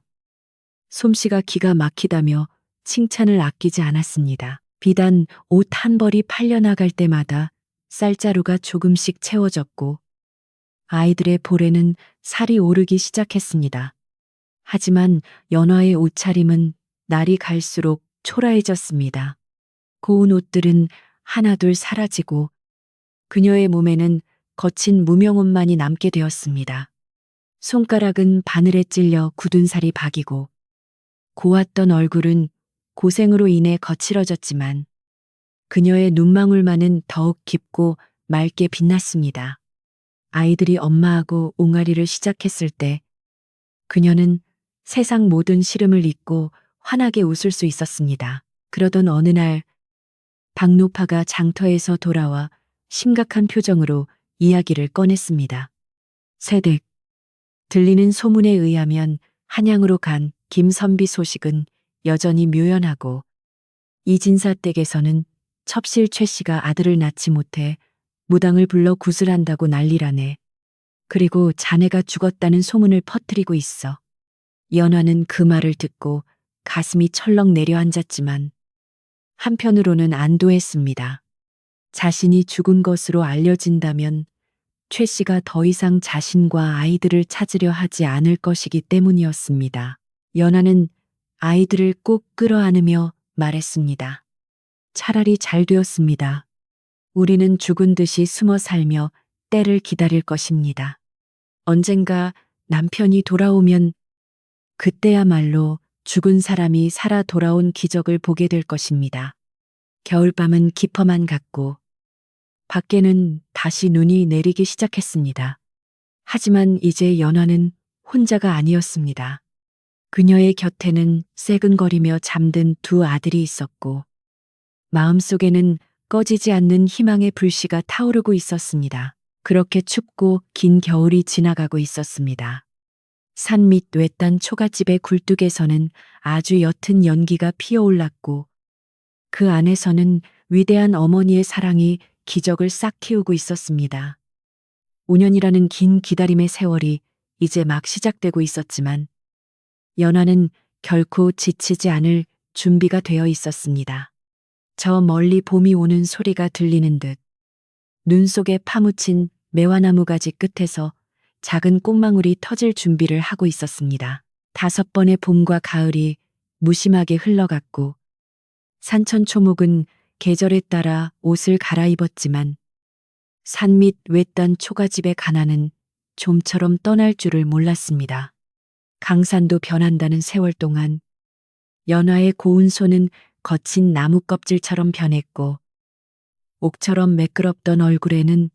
Speaker 1: 솜씨가 기가 막히다며 칭찬을 아끼지 않았습니다. 비단 옷 한 벌이 팔려나갈 때마다 쌀자루가 조금씩 채워졌고 아이들의 볼에는 살이 오르기 시작했습니다. 하지만 연화의 옷차림은 날이 갈수록 초라해졌습니다. 고운 옷들은 하나둘 사라지고 그녀의 몸에는 거친 무명옷만이 남게 되었습니다. 손가락은 바늘에 찔려 굳은 살이 박이고 고왔던 얼굴은 고생으로 인해 거칠어졌지만 그녀의 눈망울만은 더욱 깊고 맑게 빛났습니다. 아이들이 엄마하고 옹알이를 시작했을 때 그녀는 세상 모든 시름을 잊고 환하게 웃을 수 있었습니다. 그러던 어느 날 박노파가 장터에서 돌아와 심각한 표정으로 이야기를 꺼냈습니다. 세댁, 들리는 소문에 의하면 한양으로 간 김선비 소식은 여전히 묘연하고 이진사 댁에서는 첩실 최 씨가 아들을 낳지 못해 무당을 불러 구슬한다고 난리라네. 그리고 자네가 죽었다는 소문을 퍼뜨리고 있어. 연화는 그 말을 듣고 가슴이 철렁 내려앉았지만 한편으로는 안도했습니다. 자신이 죽은 것으로 알려진다면 최 씨가 더 이상 자신과 아이들을 찾으려 하지 않을 것이기 때문이었습니다. 연하는 아이들을 꼭 끌어안으며 말했습니다. 차라리 잘 되었습니다. 우리는 죽은 듯이 숨어 살며 때를 기다릴 것입니다. 언젠가 남편이 돌아오면 그때야말로 죽은 사람이 살아 돌아온 기적을 보게 될 것입니다. 겨울밤은 깊어만 갔고 밖에는 다시 눈이 내리기 시작했습니다. 하지만 이제 연화는 혼자가 아니었습니다. 그녀의 곁에는 새근거리며 잠든 두 아들이 있었고 마음속에는 꺼지지 않는 희망의 불씨가 타오르고 있었습니다. 그렇게 춥고 긴 겨울이 지나가고 있었습니다. 산 밑 외딴 초가집의 굴뚝에서는 아주 옅은 연기가 피어올랐고 그 안에서는 위대한 어머니의 사랑이 기적을 싹 틔우고 있었습니다. 5년이라는 긴 기다림의 세월이 이제 막 시작되고 있었지만 연화는 결코 지치지 않을 준비가 되어 있었습니다. 저 멀리 봄이 오는 소리가 들리는 듯 눈 속에 파묻힌 매화나무 가지 끝에서 작은 꽃망울이 터질 준비를 하고 있었습니다. 5번의 봄과 가을이 무심하게 흘러갔고 산천초목은 계절에 따라 옷을 갈아입었지만 산 밑 외딴 초가집의 가난은 좀처럼 떠날 줄을 몰랐습니다. 강산도 변한다는 세월 동안 연화의 고운 손은 거친 나무 껍질처럼 변했고 옥처럼 매끄럽던 얼굴에는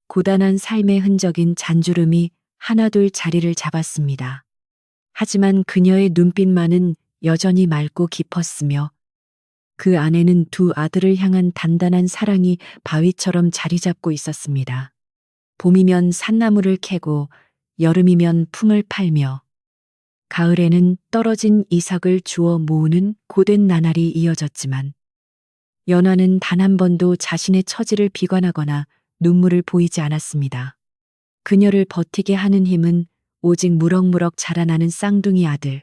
Speaker 1: 고단한 삶의 흔적인 잔주름이 하나둘 자리를 잡았습니다. 하지만 그녀의 눈빛만은 여전히 맑고 깊었으며 그 안에는 두 아들을 향한 단단한 사랑이 바위처럼 자리 잡고 있었습니다. 봄이면 산나물을 캐고 여름이면 품을 팔며 가을에는 떨어진 이삭을 주워 모으는 고된 나날이 이어졌지만 연화는 단 한 번도 자신의 처지를 비관하거나 눈물을 보이지 않았습니다. 그녀를 버티게 하는 힘은 오직 무럭무럭 자라나는 쌍둥이 아들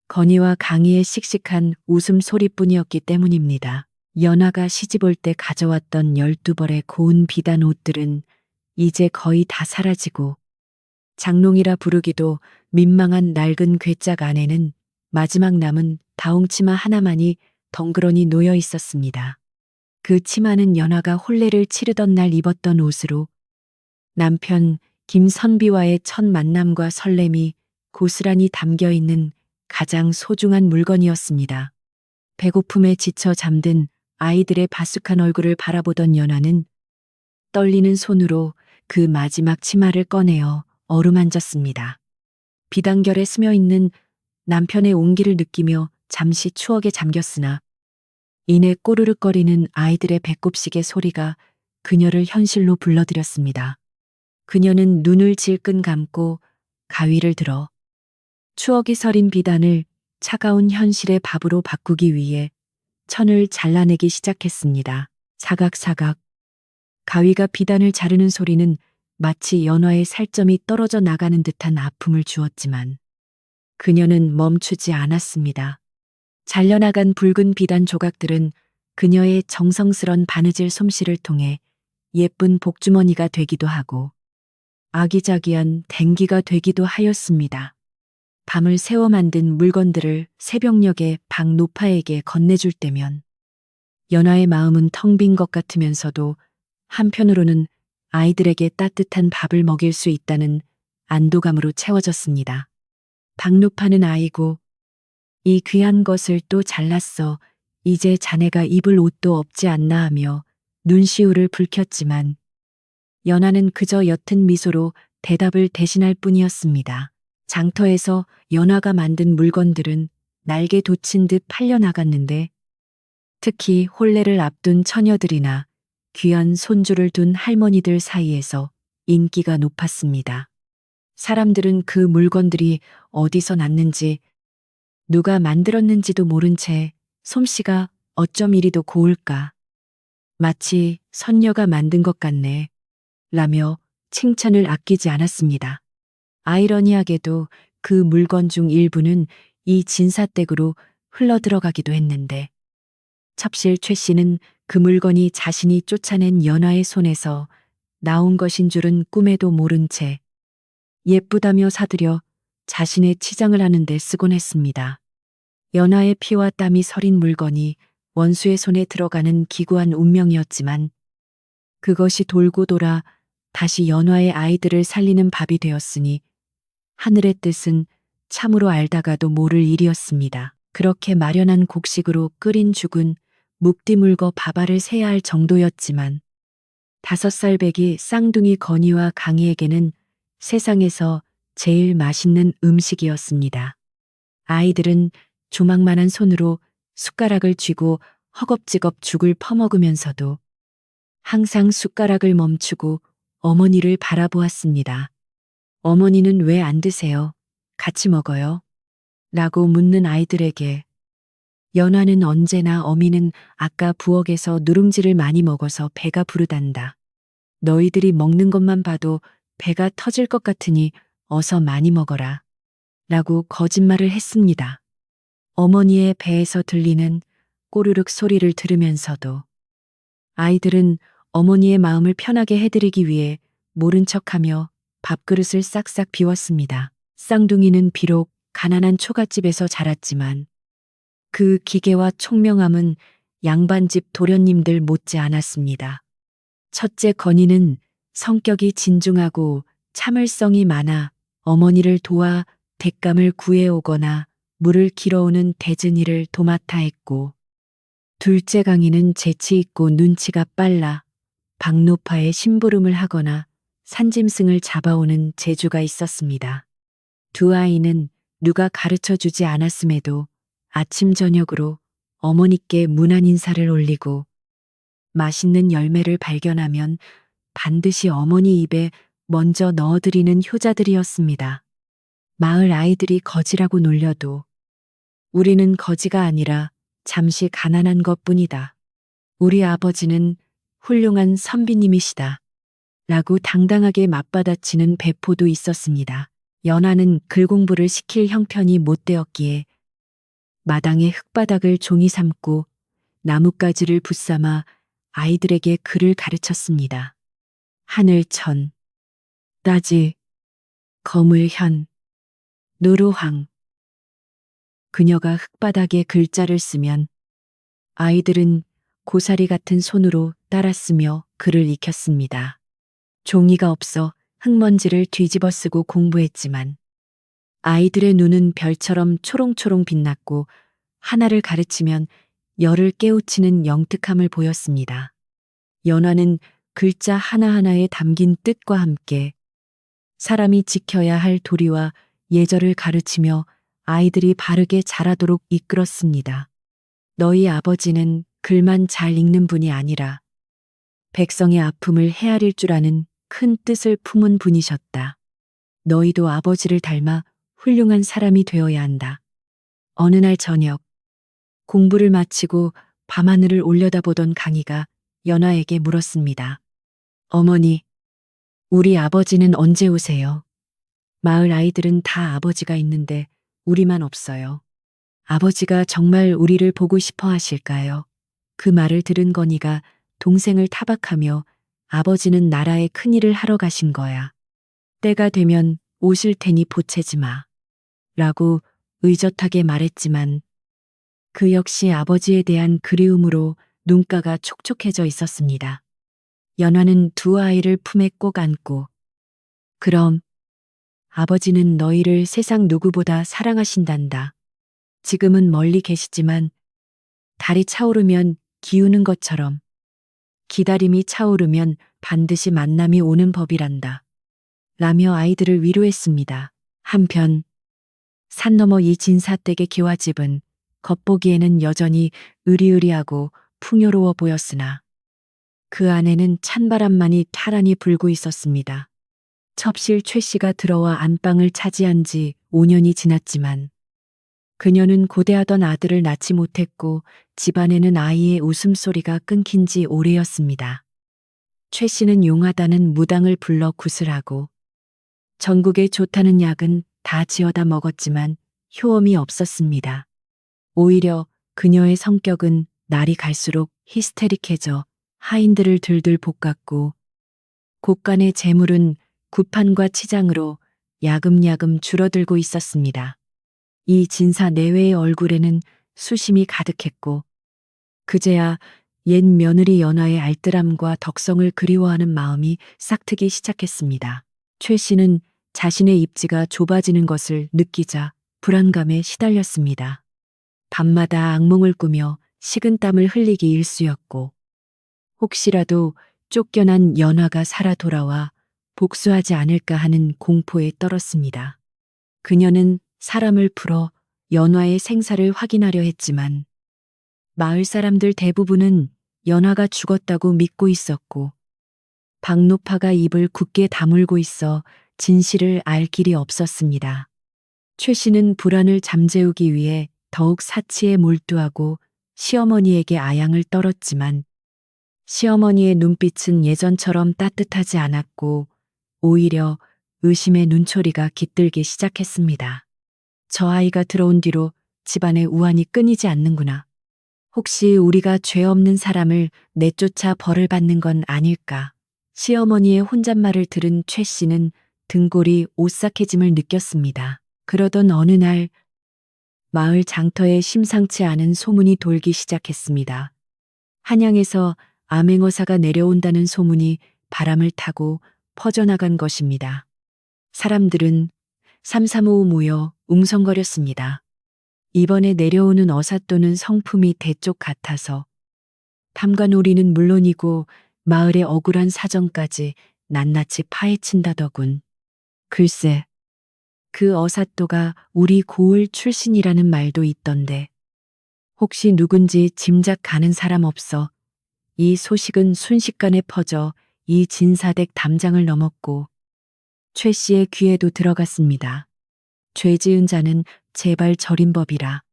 Speaker 1: 건이와 강희의 씩씩한 웃음소리뿐이었기 때문입니다. 연화가 시집올 때 가져왔던 12벌의 고운 비단 옷들은 이제 거의 다 사라지고 장롱이라 부르기도 민망한 낡은 괴짝 안에는 마지막 남은 다홍치마 하나만이 덩그러니 놓여 있었습니다. 그 치마는 연화가 혼례를 치르던 날 입었던 옷으로 남편 김선비와의 첫 만남과 설렘이 고스란히 담겨 있는 가장 소중한 물건이었습니다. 배고픔에 지쳐 잠든 아이들의 바숙한 얼굴을 바라보던 연화는 떨리는 손으로 그 마지막 치마를 꺼내어 어루만졌습니다. 비단결에 스며 있는 남편의 온기를 느끼며 잠시 추억에 잠겼으나 이내 꼬르륵거리는 아이들의 배꼽시계 소리가 그녀를 현실로 불러들였습니다. 그녀는 눈을 질끈 감고 가위를 들어 추억이 서린 비단을 차가운 현실의 밥으로 바꾸기 위해 천을 잘라내기 시작했습니다. 사각사각. 가위가 비단을 자르는 소리는 마치 연화의 살점이 떨어져 나가는 듯한 아픔을 주었지만 그녀는 멈추지 않았습니다. 잘려나간 붉은 비단 조각들은 그녀의 정성스런 바느질 솜씨를 통해 예쁜 복주머니가 되기도 하고 아기자기한 댕기가 되기도 하였습니다. 밤을 새워 만든 물건들을 새벽녘에 박 노파에게 건네줄 때면 연화의 마음은 텅 빈 것 같으면서도 한편으로는 아이들에게 따뜻한 밥을 먹일 수 있다는 안도감으로 채워졌습니다. 박노파는 아이고 이 귀한 것을 또 잘랐어. 이제 자네가 입을 옷도 없지 않나 하며 눈시울을 붉혔지만 연화는 그저 옅은 미소로 대답을 대신할 뿐이었습니다. 장터에서 연화가 만든 물건들은 날개 돋친 듯 팔려나갔는데 특히 혼례를 앞둔 처녀들이나 귀한 손주를 둔 할머니들 사이에서 인기가 높았습니다. 사람들은 그 물건들이 어디서 났는지 누가 만들었는지도 모른 채 솜씨가 어쩜 이리도 고울까. 마치 선녀가 만든 것 같네. 라며 칭찬을 아끼지 않았습니다. 아이러니하게도 그 물건 중 일부는 이 진사댁으로 흘러들어가기도 했는데 첩실 최 씨는 그 물건이 자신이 쫓아낸 연화의 손에서 나온 것인 줄은 꿈에도 모른 채 예쁘다며 사들여 자신의 치장을 하는데 쓰곤 했습니다. 연화의 피와 땀이 서린 물건이 원수의 손에 들어가는 기구한 운명이었지만 그것이 돌고 돌아 다시 연화의 아이들을 살리는 밥이 되었으니 하늘의 뜻은 참으로 알다가도 모를 일이었습니다. 그렇게 마련한 곡식으로 끓인 죽은 묵디 물거 밥알을 세야 할 정도였지만 5살 배기 쌍둥이 건이와 강희에게는 세상에서 제일 맛있는 음식이었습니다. 아이들은 조망만한 손으로 숟가락을 쥐고 허겁지겁 죽을 퍼먹으면서도 항상 숟가락을 멈추고 어머니를 바라보았습니다. 어머니는 왜 안 드세요? 같이 먹어요? 라고 묻는 아이들에게 연화는 언제나 어미는 아까 부엌에서 누룽지를 많이 먹어서 배가 부르단다. 너희들이 먹는 것만 봐도 배가 터질 것 같으니 어서 많이 먹어라. 라고 거짓말을 했습니다. 어머니의 배에서 들리는 꼬르륵 소리를 들으면서도 아이들은 어머니의 마음을 편하게 해드리기 위해 모른 척하며 밥그릇을 싹싹 비웠습니다. 쌍둥이는 비록 가난한 초가집에서 자랐지만 그 기계와 총명함은 양반집 도련님들 못지 않았습니다. 첫째 건희는 성격이 진중하고 참을성이 많아 어머니를 도와 땔감을 구해오거나 물을 길어오는 대진이를 도맡아 했고, 둘째 강희는 재치 있고 눈치가 빨라 박노파에 심부름을 하거나 산짐승을 잡아오는 재주가 있었습니다. 두 아이는 누가 가르쳐 주지 않았음에도 아침 저녁으로 어머니께 문안 인사를 올리고 맛있는 열매를 발견하면 반드시 어머니 입에 먼저 넣어드리는 효자들이었습니다. 마을 아이들이 거지라고 놀려도 우리는 거지가 아니라 잠시 가난한 것뿐이다. 우리 아버지는 훌륭한 선비님이시다. 라고 당당하게 맞받아치는 배포도 있었습니다. 연하는 글 공부를 시킬 형편이 못 되었기에 마당에 흙바닥을 종이 삼고 나뭇가지를 붙삼아 아이들에게 글을 가르쳤습니다. 하늘천, 따지, 거물현, 노루황. 그녀가 흙바닥에 글자를 쓰면 아이들은 고사리 같은 손으로 따라 쓰며 글을 익혔습니다. 종이가 없어 흙먼지를 뒤집어 쓰고 공부했지만 아이들의 눈은 별처럼 초롱초롱 빛났고 하나를 가르치면 열을 깨우치는 영특함을 보였습니다. 연화는 글자 하나하나에 담긴 뜻과 함께 사람이 지켜야 할 도리와 예절을 가르치며 아이들이 바르게 자라도록 이끌었습니다. 너희 아버지는 글만 잘 읽는 분이 아니라 백성의 아픔을 헤아릴 줄 아는 큰 뜻을 품은 분이셨다. 너희도 아버지를 닮아 훌륭한 사람이 되어야 한다. 어느 날 저녁, 공부를 마치고 밤하늘을 올려다보던 강희가 연화에게 물었습니다. 어머니, 우리 아버지는 언제 오세요? 마을 아이들은 다 아버지가 있는데 우리만 없어요. 아버지가 정말 우리를 보고 싶어 하실까요? 그 말을 들은 건희가 동생을 타박하며 아버지는 나라에 큰일을 하러 가신 거야. 때가 되면 오실 테니 보채지 마. 라고 의젓하게 말했지만 그 역시 아버지에 대한 그리움으로 눈가가 촉촉해져 있었습니다. 연화는 두 아이를 품에 꼭 안고 그럼 아버지는 너희를 세상 누구보다 사랑하신단다. 지금은 멀리 계시지만 달이 차오르면 기우는 것처럼 기다림이 차오르면 반드시 만남이 오는 법이란다. 라며 아이들을 위로했습니다. 한편 산 너머 이 진사댁의 기와집은 겉보기에는 여전히 으리으리하고 풍요로워 보였으나 그 안에는 찬바람만이 타란히 불고 있었습니다. 첩실 최 씨가 들어와 안방을 차지한 지 5년이 지났지만 그녀는 고대하던 아들을 낳지 못했고 집안에는 아이의 웃음소리가 끊긴 지 오래였습니다. 최 씨는 용하다는 무당을 불러 구슬하고 전국에 좋다는 약은 다 지어다 먹었지만 효험이 없었습니다. 오히려 그녀의 성격은 날이 갈수록 히스테릭해져 하인들을 들들 볶았고 곳간의 재물은 구판과 치장으로 야금야금 줄어들고 있었습니다. 이 진사 내외의 얼굴에는 수심이 가득했고 그제야 옛 며느리 연화의 알뜰함과 덕성을 그리워하는 마음이 싹트기 시작했습니다. 최 씨는 자신의 입지가 좁아지는 것을 느끼자 불안감에 시달렸습니다. 밤마다 악몽을 꾸며 식은땀을 흘리기 일쑤였고 혹시라도 쫓겨난 연화가 살아 돌아와 복수하지 않을까 하는 공포에 떨었습니다. 그녀는 사람을 풀어 연화의 생사를 확인하려 했지만 마을 사람들 대부분은 연화가 죽었다고 믿고 있었고 박노파가 입을 굳게 다물고 있어 진실을 알 길이 없었습니다. 최 씨는 불안을 잠재우기 위해 더욱 사치에 몰두하고 시어머니에게 아양을 떨었지만 시어머니의 눈빛은 예전처럼 따뜻하지 않았고 오히려 의심의 눈초리가 깃들기 시작했습니다. 저 아이가 들어온 뒤로 집안의 우환이 끊이지 않는구나. 혹시 우리가 죄 없는 사람을 내쫓아 벌을 받는 건 아닐까? 시어머니의 혼잣말을 들은 최 씨는 등골이 오싹해짐을 느꼈습니다. 그러던 어느 날 마을 장터에 심상치 않은 소문이 돌기 시작했습니다. 한양에서 암행어사가 내려온다는 소문이 바람을 타고 퍼져나간 것입니다. 사람들은 삼삼오오 모여 웅성거렸습니다. 이번에 내려오는 어사또는 성품이 대쪽 같아서 탐관오리는 물론이고 마을의 억울한 사정까지 낱낱이 파헤친다더군. 글쎄, 그 어사또가 우리 고을 출신이라는 말도 있던데 혹시 누군지 짐작 가는 사람 없어. 이 소식은 순식간에 퍼져 이 진사댁 담장을 넘었고 최 씨의 귀에도 들어갔습니다. 죄 지은 자는 제발 저린 법이라.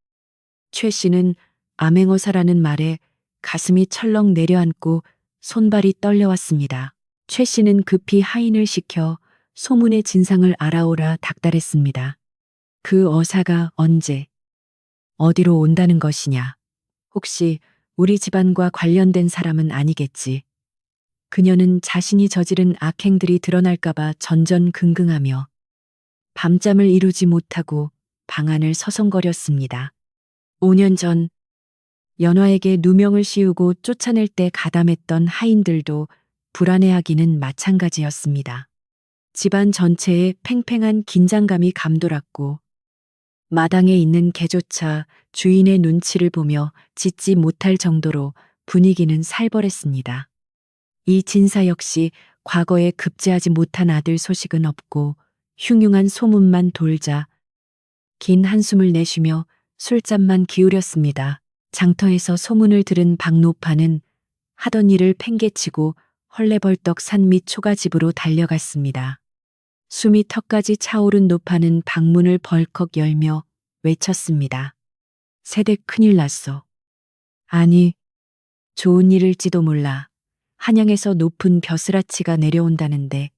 Speaker 1: 최 씨는 암행어사라는 말에 가슴이 철렁 내려앉고 손발이 떨려왔습니다. 최 씨는 급히 하인을 시켜 소문의 진상을 알아오라 닥달했습니다. 그 어사가 언제, 어디로 온다는 것이냐. 혹시 우리 집안과 관련된 사람은 아니겠지. 그녀는 자신이 저지른 악행들이 드러날까봐 전전긍긍하며 밤잠을 이루지 못하고 방안을 서성거렸습니다. 5년 전 연화에게 누명을 씌우고 쫓아낼 때 가담했던 하인들도 불안해하기는 마찬가지였습니다. 집안 전체에 팽팽한 긴장감이 감돌았고 마당에 있는 개조차 주인의 눈치를 보며 짖지 못할 정도로 분위기는 살벌했습니다. 이 진사 역시 과거에 급제하지 못한 아들 소식은 없고 흉흉한 소문만 돌자 긴 한숨을 내쉬며 술잔만 기울였습니다. 장터에서 소문을 들은 박노파는 하던 일을 팽개치고 헐레벌떡 산 밑 초가집으로 달려갔습니다. 숨이 턱까지 차오른 노파는 방문을 벌컥 열며 외쳤습니다. 세대 큰일 났어. 아니, 좋은 일일지도 몰라. 한양에서 높은 벼슬아치가 내려온다는데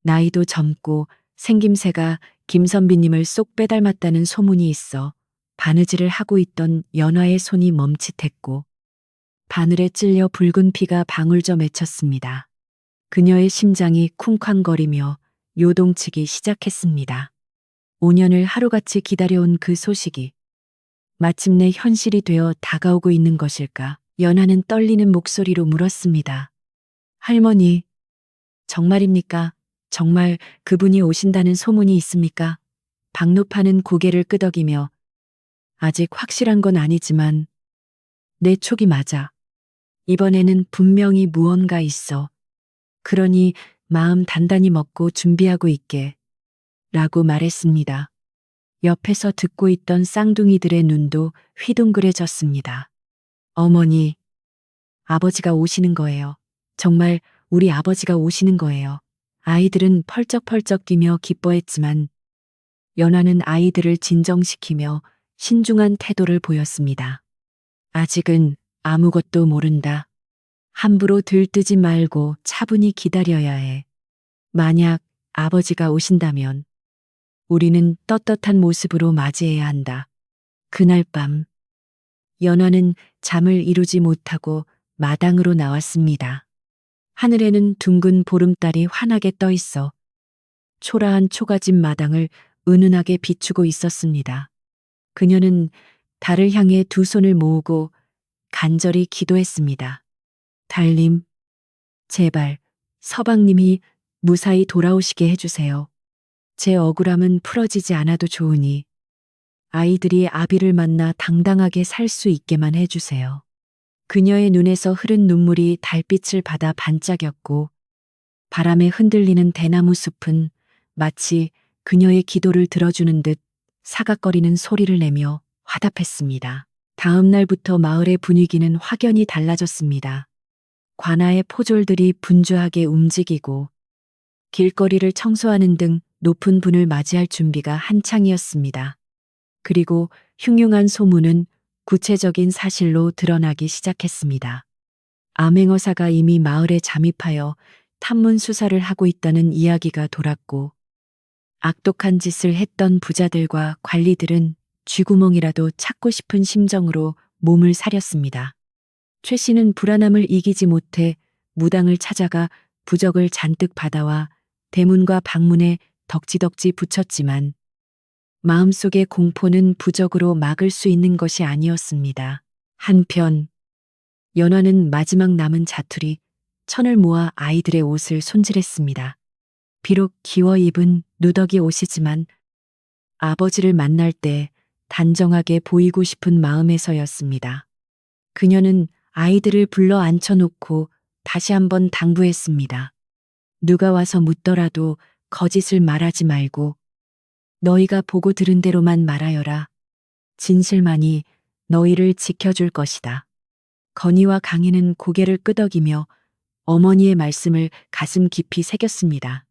Speaker 1: 나이도 젊고 생김새가 김선비님을 쏙 빼닮았다는 소문이 있어 바느질을 하고 있던 연화의 손이 멈칫했고 바늘에 찔려 붉은 피가 방울져 맺혔습니다. 그녀의 심장이 쿵쾅거리며 요동치기 시작했습니다. 5년을 하루같이 기다려온 그 소식이 마침내 현실이 되어 다가오고 있는 것일까? 연하는 떨리는 목소리로 물었습니다. 할머니, 정말입니까? 정말 그분이 오신다는 소문이 있습니까? 박노파는 고개를 끄덕이며 아직 확실한 건 아니지만 내 촉이 맞아. 이번에는 분명히 무언가 있어. 그러니 마음 단단히 먹고 준비하고 있게. 라고 말했습니다. 옆에서 듣고 있던 쌍둥이들의 눈도 휘둥그레졌습니다. 어머니, 아버지가 오시는 거예요. 정말 우리 아버지가 오시는 거예요. 아이들은 펄쩍펄쩍 뛰며 기뻐했지만 연하는 아이들을 진정시키며 신중한 태도를 보였습니다. 아직은 아무것도 모른다. 함부로 들뜨지 말고 차분히 기다려야 해. 만약 아버지가 오신다면 우리는 떳떳한 모습으로 맞이해야 한다. 그날 밤 연화는 잠을 이루지 못하고 마당으로 나왔습니다. 하늘에는 둥근 보름달이 환하게 떠 있어 초라한 초가집 마당을 은은하게 비추고 있었습니다. 그녀는 달을 향해 두 손을 모으고 간절히 기도했습니다. 달님, 제발 서방님이 무사히 돌아오시게 해주세요. 제 억울함은 풀어지지 않아도 좋으니 아이들이 아비를 만나 당당하게 살 수 있게만 해주세요. 그녀의 눈에서 흐른 눈물이 달빛을 받아 반짝였고 바람에 흔들리는 대나무 숲은 마치 그녀의 기도를 들어주는 듯 사각거리는 소리를 내며 화답했습니다. 다음 날부터 마을의 분위기는 확연히 달라졌습니다. 관아의 포졸들이 분주하게 움직이고 길거리를 청소하는 등 높은 분을 맞이할 준비가 한창이었습니다. 그리고 흉흉한 소문은 구체적인 사실로 드러나기 시작했습니다. 암행어사가 이미 마을에 잠입하여 탐문 수사를 하고 있다는 이야기가 돌았고 악독한 짓을 했던 부자들과 관리들은 쥐구멍이라도 찾고 싶은 심정으로 몸을 사렸습니다. 최 씨는 불안함을 이기지 못해 무당을 찾아가 부적을 잔뜩 받아와 대문과 방문에 덕지덕지 붙였지만 마음속의 공포는 부적으로 막을 수 있는 것이 아니었습니다. 한편 연화는 마지막 남은 자투리 천을 모아 아이들의 옷을 손질했습니다. 비록 기워 입은 누더기 옷이지만 아버지를 만날 때 단정하게 보이고 싶은 마음에서였습니다. 그녀는 아이들을 불러 앉혀놓고 다시 한번 당부했습니다. 누가 와서 묻더라도 거짓을 말하지 말고 너희가 보고 들은 대로만 말하여라. 진실만이 너희를 지켜줄 것이다. 건희와 강희는 고개를 끄덕이며 어머니의 말씀을 가슴 깊이 새겼습니다.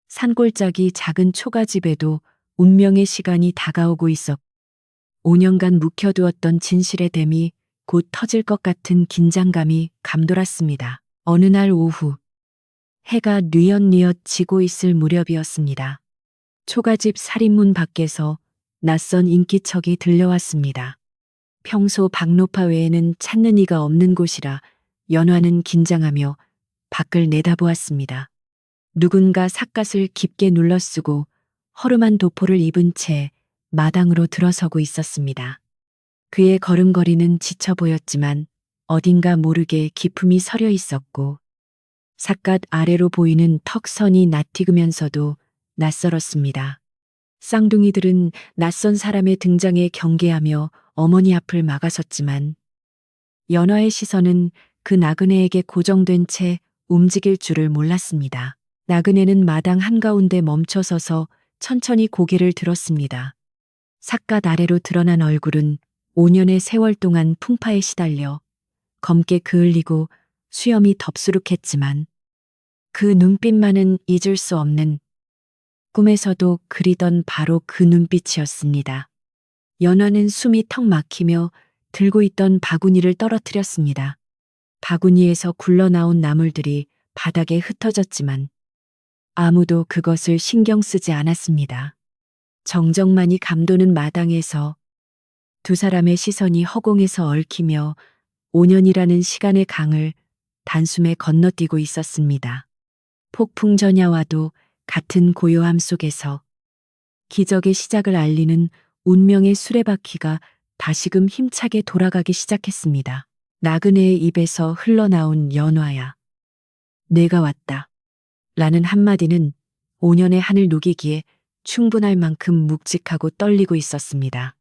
Speaker 1: 산골짜기 작은 초가집에도 운명의 시간이 다가오고 있었고 5년간 묵혀두었던 진실의 댐이 곧 터질 것 같은 긴장감이 감돌았습니다. 어느 날 오후 해가 뉘엿뉘엿 지고 있을 무렵이었습니다. 초가집 살인문 밖에서 낯선 인기척이 들려왔습니다. 평소 박노파 외에는 찾는 이가 없는 곳이라 연화는 긴장하며 밖을 내다보았습니다. 누군가 삿갓을 깊게 눌러쓰고 허름한 도포를 입은 채 마당으로 들어서고 있었습니다. 그의 걸음걸이는 지쳐 보였지만 어딘가 모르게 기품이 서려 있었고 삿갓 아래로 보이는 턱선이 낯익으면서도 낯설었습니다. 쌍둥이들은 낯선 사람의 등장에 경계하며 어머니 앞을 막아섰지만 연화의 시선은 그 나그네에게 고정된 채 움직일 줄을 몰랐습니다. 나그네는 마당 한가운데 멈춰서서 천천히 고개를 들었습니다. 삿갓 아래로 드러난 얼굴은 5년의 세월 동안 풍파에 시달려 검게 그을리고 수염이 덥수룩했지만 그 눈빛만은 잊을 수 없는 꿈에서도 그리던 바로 그 눈빛이었습니다. 연화는 숨이 턱 막히며 들고 있던 바구니를 떨어뜨렸습니다. 바구니에서 굴러나온 나물들이 바닥에 흩어졌지만 아무도 그것을 신경 쓰지 않았습니다. 정적만이 감도는 마당에서 두 사람의 시선이 허공에서 얽히며 5년이라는 시간의 강을 단숨에 건너뛰고 있었습니다. 폭풍전야와도 같은 고요함 속에서 기적의 시작을 알리는 운명의 수레바퀴가 다시금 힘차게 돌아가기 시작했습니다. 나그네의 입에서 흘러나온 연화야. 내가 왔다. 라는 한마디는 5년의 하늘 녹이기에 충분할 만큼 묵직하고 떨리고 있었습니다.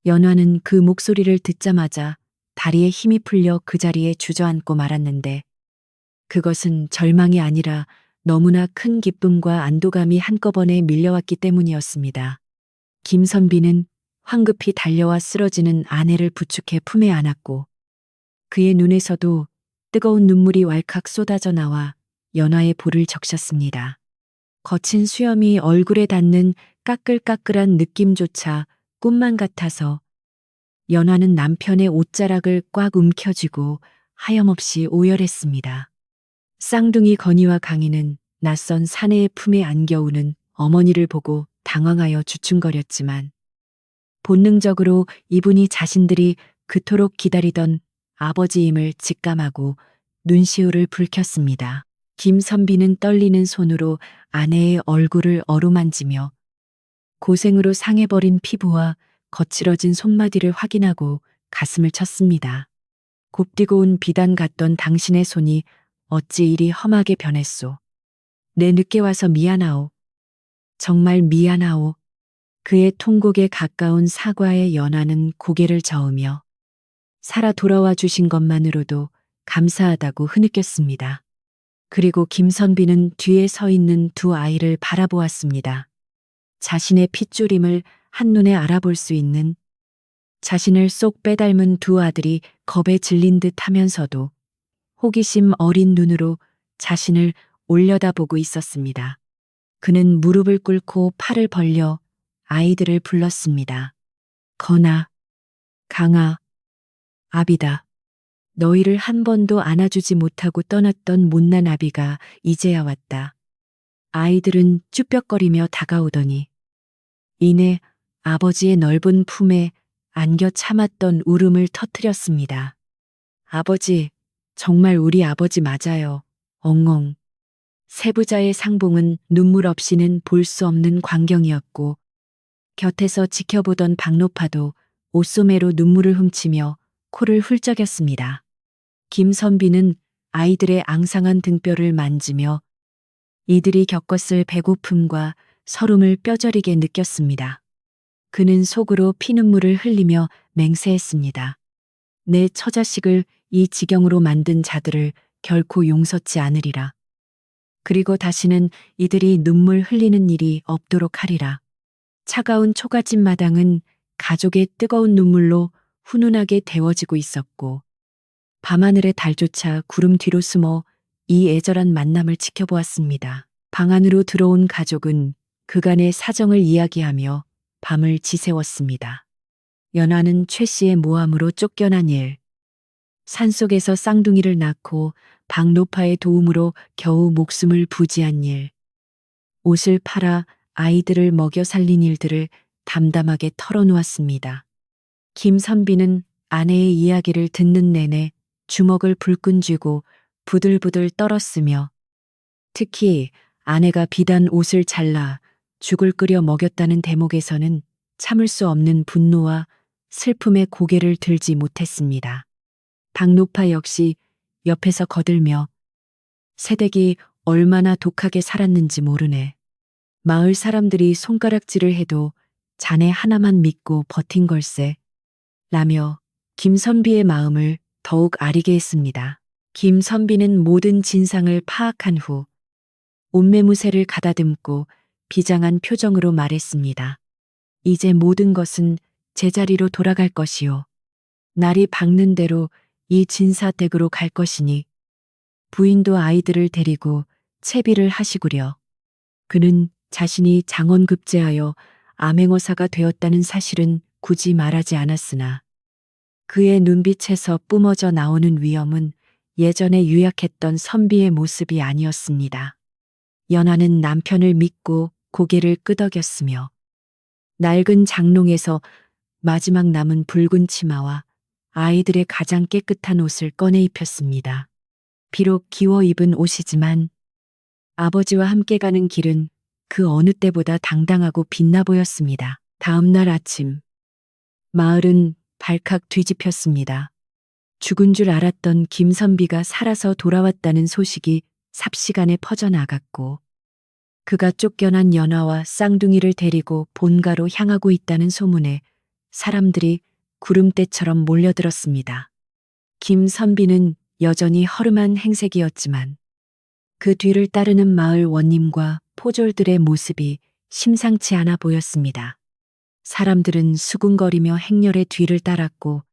Speaker 1: 연화는 그 목소리를 듣자마자 다리에 힘이 풀려 그 자리에 주저앉고 말았는데 그것은 절망이 아니라 너무나 큰 기쁨과 안도감이 한꺼번에 밀려왔기 때문이었습니다. 김선비는 황급히 달려와 쓰러지는 아내를 부축해 품에 안았고 그의 눈에서도 뜨거운 눈물이 왈칵 쏟아져 나와 연화의 볼을 적셨습니다. 거친 수염이 얼굴에 닿는 까끌까끌한 느낌조차 꿈만 같아서 연화는 남편의 옷자락을 꽉 움켜쥐고 하염없이 오열했습니다. 쌍둥이 건희와 강희는 낯선 사내의 품에 안겨우는 어머니를 보고 당황하여 주춤거렸지만 본능적으로 이분이 자신들이 그토록 기다리던 아버지임을 직감하고 눈시울을 붉혔습니다. 김선비는 떨리는 손으로 아내의 얼굴을 어루만지며 고생으로 상해버린 피부와 거칠어진 손마디를 확인하고 가슴을 쳤습니다. 곱디고 온 비단 같던 당신의 손이 어찌 이리 험하게 변했소. 내 늦게 와서 미안하오. 정말 미안하오. 그의 통곡에 가까운 사과의 연화는 고개를 저으며 살아 돌아와 주신 것만으로도 감사하다고 흐느꼈습니다. 그리고 김선비는 뒤에 서 있는 두 아이를 바라보았습니다. 자신의 핏줄임을 한눈에 알아볼 수 있는 자신을 쏙 빼닮은 두 아들이 겁에 질린 듯 하면서도 호기심 어린 눈으로 자신을 올려다보고 있었습니다. 그는 무릎을 꿇고 팔을 벌려 아이들을 불렀습니다. 건아, 강아, 아비다. 너희를 한 번도 안아주지 못하고 떠났던 못난 아비가 이제야 왔다. 아이들은 쭈뼛거리며 다가오더니 이내 아버지의 넓은 품에 안겨 참았던 울음을 터뜨렸습니다. 아버지, 정말 우리 아버지 맞아요. 엉엉. 세부자의 상봉은 눈물 없이는 볼 수 없는 광경이었고 곁에서 지켜보던 박노파도 옷소매로 눈물을 훔치며 코를 훌쩍였습니다. 김선비는 아이들의 앙상한 등뼈를 만지며 이들이 겪었을 배고픔과 서름을 뼈저리게 느꼈습니다. 그는 속으로 피눈물을 흘리며 맹세했습니다. 내 처자식을 이 지경으로 만든 자들을 결코 용서치 않으리라. 그리고 다시는 이들이 눈물 흘리는 일이 없도록 하리라. 차가운 초가집 마당은 가족의 뜨거운 눈물로 훈훈하게 데워지고 있었고 밤하늘의 달조차 구름 뒤로 숨어 이 애절한 만남을 지켜보았습니다. 방 안으로 들어온 가족은 그간의 사정을 이야기하며 밤을 지새웠습니다. 연화는 최 씨의 모함으로 쫓겨난 일, 산속에서 쌍둥이를 낳고 박노파의 도움으로 겨우 목숨을 부지한 일, 옷을 팔아 아이들을 먹여 살린 일들을 담담하게 털어놓았습니다. 김선비는 아내의 이야기를 듣는 내내 주먹을 불끈 쥐고 부들부들 떨었으며 특히 아내가 비단 옷을 잘라 죽을 끓여 먹였다는 대목에서는 참을 수 없는 분노와 슬픔에 고개를 들지 못했습니다. 박노파 역시 옆에서 거들며 새댁이 얼마나 독하게 살았는지 모르네. 마을 사람들이 손가락질을 해도 자네 하나만 믿고 버틴 걸세. 라며 김선비의 마음을 더욱 아리게 했습니다. 김선비는 모든 진상을 파악한 후 옷매무새를 가다듬고 비장한 표정으로 말했습니다. 이제 모든 것은 제자리로 돌아갈 것이요. 날이 밝는 대로 이 진사댁으로 갈 것이니 부인도 아이들을 데리고 채비를 하시구려. 그는 자신이 장원급제하여 암행어사가 되었다는 사실은 굳이 말하지 않았으나 그의 눈빛에서 뿜어져 나오는 위엄은 예전에 유약했던 선비의 모습이 아니었습니다. 연화는 남편을 믿고 고개를 끄덕였으며 낡은 장롱에서 마지막 남은 붉은 치마와 아이들의 가장 깨끗한 옷을 꺼내 입혔습니다. 비록 기워 입은 옷이지만 아버지와 함께 가는 길은 그 어느 때보다 당당하고 빛나 보였습니다. 다음 날 아침, 마을은 발칵 뒤집혔습니다. 죽은 줄 알았던 김선비가 살아서 돌아왔다는 소식이 삽시간에 퍼져나갔고 그가 쫓겨난 연화와 쌍둥이를 데리고 본가로 향하고 있다는 소문에 사람들이 구름대처럼 몰려들었습니다. 김선비는 여전히 허름한 행색이었지만 그 뒤를 따르는 마을 원님과 포졸들의 모습이 심상치 않아 보였습니다. 사람들은 수군거리며 행렬의 뒤를 따랐고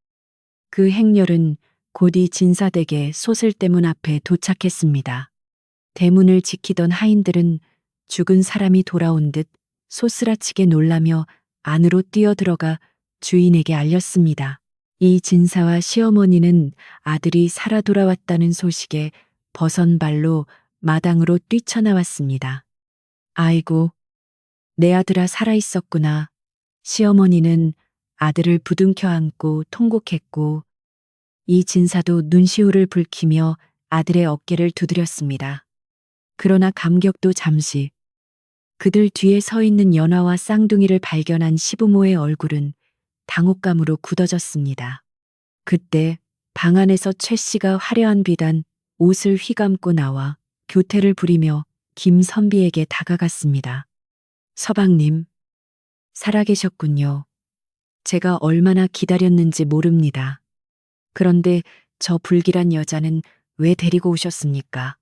Speaker 1: 그 행렬은 곧이 진사댁의 소슬대문 앞에 도착했습니다. 대문을 지키던 하인들은 죽은 사람이 돌아온 듯 소스라치게 놀라며 안으로 뛰어들어가 주인에게 알렸습니다. 이 진사와 시어머니는 아들이 살아 돌아왔다는 소식에 버선 발로 마당으로 뛰쳐나왔습니다. 아이고, 내 아들아 살아있었구나. 시어머니는 아들을 부둥켜 안고 통곡했고 이 진사도 눈시울을 붉히며 아들의 어깨를 두드렸습니다. 그러나 감격도 잠시. 그들 뒤에 서 있는 연화와 쌍둥이를 발견한 시부모의 얼굴은 당혹감으로 굳어졌습니다. 그때 방 안에서 최 씨가 화려한 비단 옷을 휘감고 나와 교태를 부리며 김선비에게 다가갔습니다. 서방님, 살아계셨군요. 제가 얼마나 기다렸는지 모릅니다. 그런데 저 불길한 여자는 왜 데리고 오셨습니까?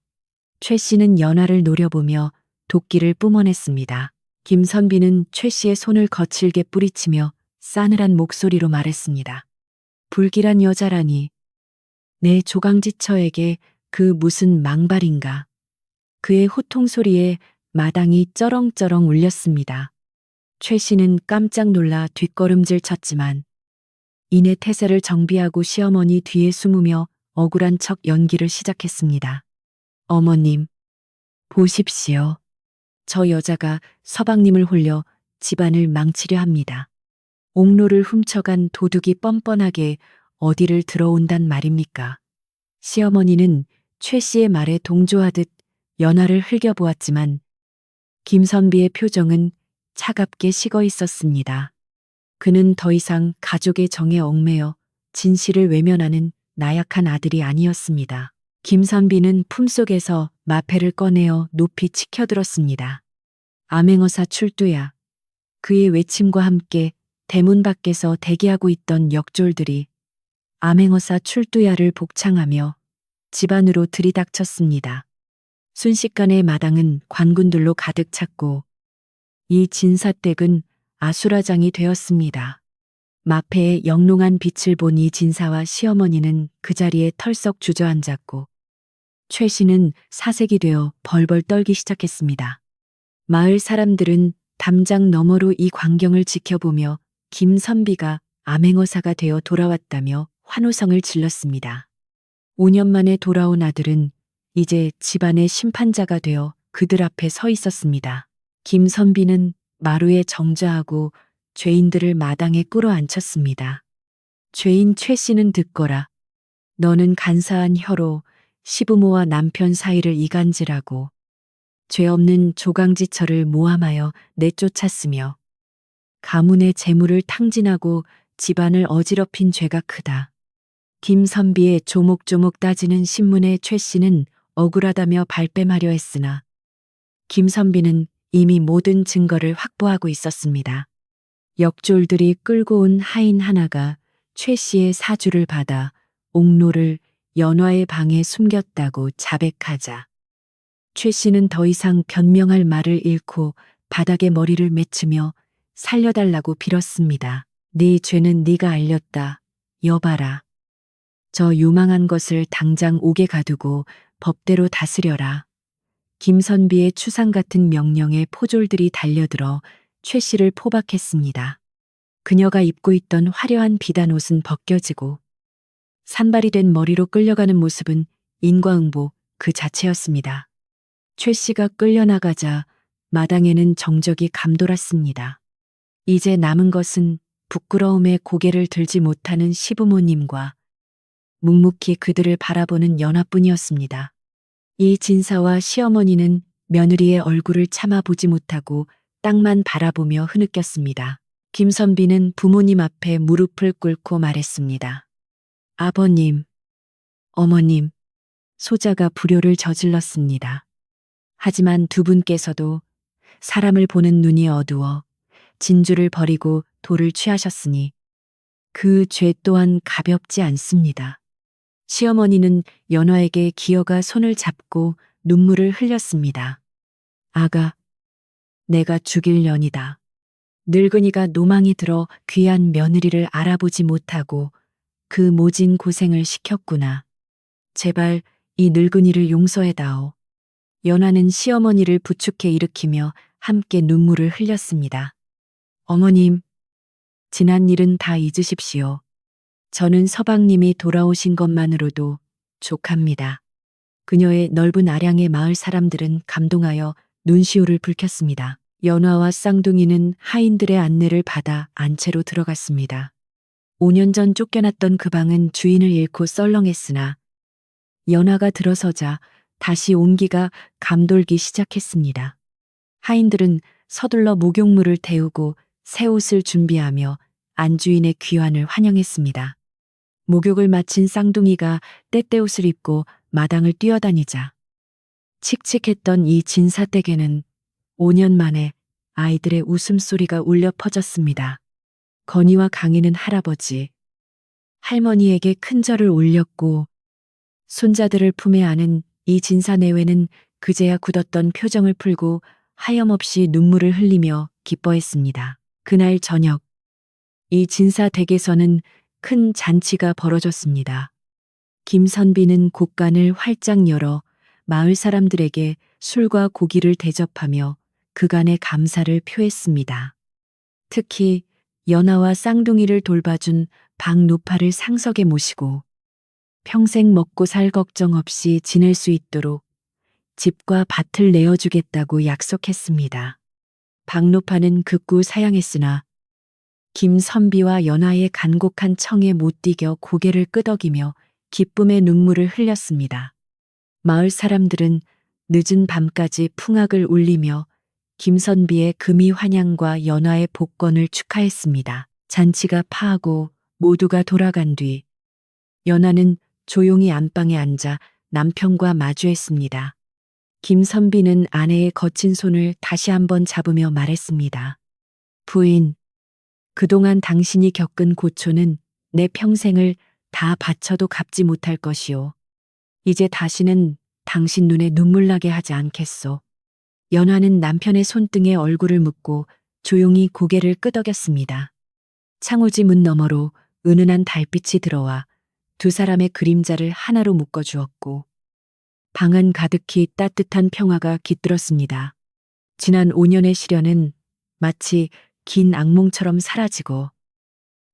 Speaker 1: 최 씨는 연화를 노려보며 도끼를 뿜어냈습니다. 김선비는 최 씨의 손을 거칠게 뿌리치며 싸늘한 목소리로 말했습니다. 불길한 여자라니. 내 조강지처에게 그 무슨 망발인가. 그의 호통 소리에 마당이 쩌렁쩌렁 울렸습니다. 최 씨는 깜짝 놀라 뒷걸음질 쳤지만 이내 태세를 정비하고 시어머니 뒤에 숨으며 억울한 척 연기를 시작했습니다. 어머님, 보십시오. 저 여자가 서방님을 홀려 집안을 망치려 합니다. 옥로를 훔쳐간 도둑이 뻔뻔하게 어디를 들어온단 말입니까? 시어머니는 최 씨의 말에 동조하듯 연화를 흘겨보았지만 김선비의 표정은 차갑게 식어 있었습니다. 그는 더 이상 가족의 정에 얽매여 진실을 외면하는 나약한 아들이 아니었습니다. 김선비는 품속에서 마패를 꺼내어 높이 치켜들었습니다. 암행어사 출두야. 그의 외침과 함께 대문 밖에서 대기하고 있던 역졸들이 암행어사 출두야를 복창하며 집 안으로 들이닥쳤습니다. 순식간에 마당은 관군들로 가득 찼고 이 진사댁은 아수라장이 되었습니다. 마패의 영롱한 빛을 본 이 진사와 시어머니는 그 자리에 털썩 주저앉았고 최 씨는 사색이 되어 벌벌 떨기 시작했습니다. 마을 사람들은 담장 너머로 이 광경을 지켜보며 김선비가 암행어사가 되어 돌아왔다며 환호성을 질렀습니다. 5년 만에 돌아온 아들은 이제 집안의 심판자가 되어 그들 앞에 서 있었습니다. 김선비는 마루에 정좌하고 죄인들을 마당에 끌어안쳤습니다. 죄인 최 씨는 듣거라. 너는 간사한 혀로 시부모와 남편 사이를 이간질하고 죄 없는 조강지처를 모함하여 내쫓았으며 가문의 재물을 탕진하고 집안을 어지럽힌 죄가 크다. 김선비의 조목조목 따지는 신문의 최 씨는 억울하다며 발뺌하려 했으나 김선비는 이미 모든 증거를 확보하고 있었습니다. 역졸들이 끌고 온 하인 하나가 최 씨의 사주를 받아 옥로를 연화의 방에 숨겼다고 자백하자 최 씨는 더 이상 변명할 말을 잃고 바닥에 머리를 맺히며 살려달라고 빌었습니다. 네 죄는 네가 알렸다. 여봐라. 저 요망한 것을 당장 옥에 가두고 법대로 다스려라. 김선비의 추상 같은 명령에 포졸들이 달려들어 최 씨를 포박했습니다. 그녀가 입고 있던 화려한 비단 옷은 벗겨지고 산발이 된 머리로 끌려가는 모습은 인과응보 그 자체였습니다. 최 씨가 끌려나가자 마당에는 정적이 감돌았습니다. 이제 남은 것은 부끄러움에 고개를 들지 못하는 시부모님과 묵묵히 그들을 바라보는 연하뿐이었습니다. 이 진사와 시어머니는 며느리의 얼굴을 참아 보지 못하고 땅만 바라보며 흐느꼈습니다. 김선비는 부모님 앞에 무릎을 꿇고 말했습니다. 아버님, 어머님, 소자가 불효를 저질렀습니다. 하지만 두 분께서도 사람을 보는 눈이 어두워 진주를 버리고 돌을 취하셨으니 그 죄 또한 가볍지 않습니다. 시어머니는 연화에게 기어가 손을 잡고 눈물을 흘렸습니다. 아가, 내가 죽일 년이다. 늙은이가 노망이 들어 귀한 며느리를 알아보지 못하고 그 모진 고생을 시켰구나. 제발 이 늙은이를 용서해다오. 연화는 시어머니를 부축해 일으키며 함께 눈물을 흘렸습니다. 어머님, 지난 일은 다 잊으십시오. 저는 서방님이 돌아오신 것만으로도 족합니다. 그녀의 넓은 아량의 마을 사람들은 감동하여 눈시울을 붉혔습니다. 연화와 쌍둥이는 하인들의 안내를 받아 안채로 들어갔습니다. 5년 전 쫓겨났던 그 방은 주인을 잃고 썰렁했으나 연화가 들어서자 다시 온기가 감돌기 시작했습니다. 하인들은 서둘러 목욕물을 데우고 새 옷을 준비하며 안주인의 귀환을 환영했습니다. 목욕을 마친 쌍둥이가 떼떼옷을 입고 마당을 뛰어다니자 칙칙했던 이 진사댁에는 5년 만에 아이들의 웃음소리가 울려 퍼졌습니다. 건이와 강희는 할아버지, 할머니에게 큰 절을 올렸고 손자들을 품에 안은 이 진사 내외는 그제야 굳었던 표정을 풀고 하염없이 눈물을 흘리며 기뻐했습니다. 그날 저녁, 이 진사 댁에서는 큰 잔치가 벌어졌습니다. 김선비는 곳간을 활짝 열어 마을 사람들에게 술과 고기를 대접하며 그간의 감사를 표했습니다. 특히 연하와 쌍둥이를 돌봐준 박노파를 상석에 모시고 평생 먹고 살 걱정 없이 지낼 수 있도록 집과 밭을 내어주겠다고 약속했습니다. 박노파는 극구 사양했으나 김선비와 연하의 간곡한 청에 못 이겨 고개를 끄덕이며 기쁨의 눈물을 흘렸습니다. 마을 사람들은 늦은 밤까지 풍악을 울리며 김선비의 금이 환양과 연화의 복권을 축하했습니다. 잔치가 파하고 모두가 돌아간 뒤 연화는 조용히 안방에 앉아 남편과 마주했습니다. 김선비는 아내의 거친 손을 다시 한번 잡으며 말했습니다. 부인, 그동안 당신이 겪은 고초는 내 평생을 다 바쳐도 갚지 못할 것이오. 이제 다시는 당신 눈에 눈물 나게 하지 않겠소. 연화는 남편의 손등에 얼굴을 묻고 조용히 고개를 끄덕였습니다. 창호지 문 너머로 은은한 달빛이 들어와 두 사람의 그림자를 하나로 묶어주었고 방은 가득히 따뜻한 평화가 깃들었습니다. 지난 5년의 시련은 마치 긴 악몽처럼 사라지고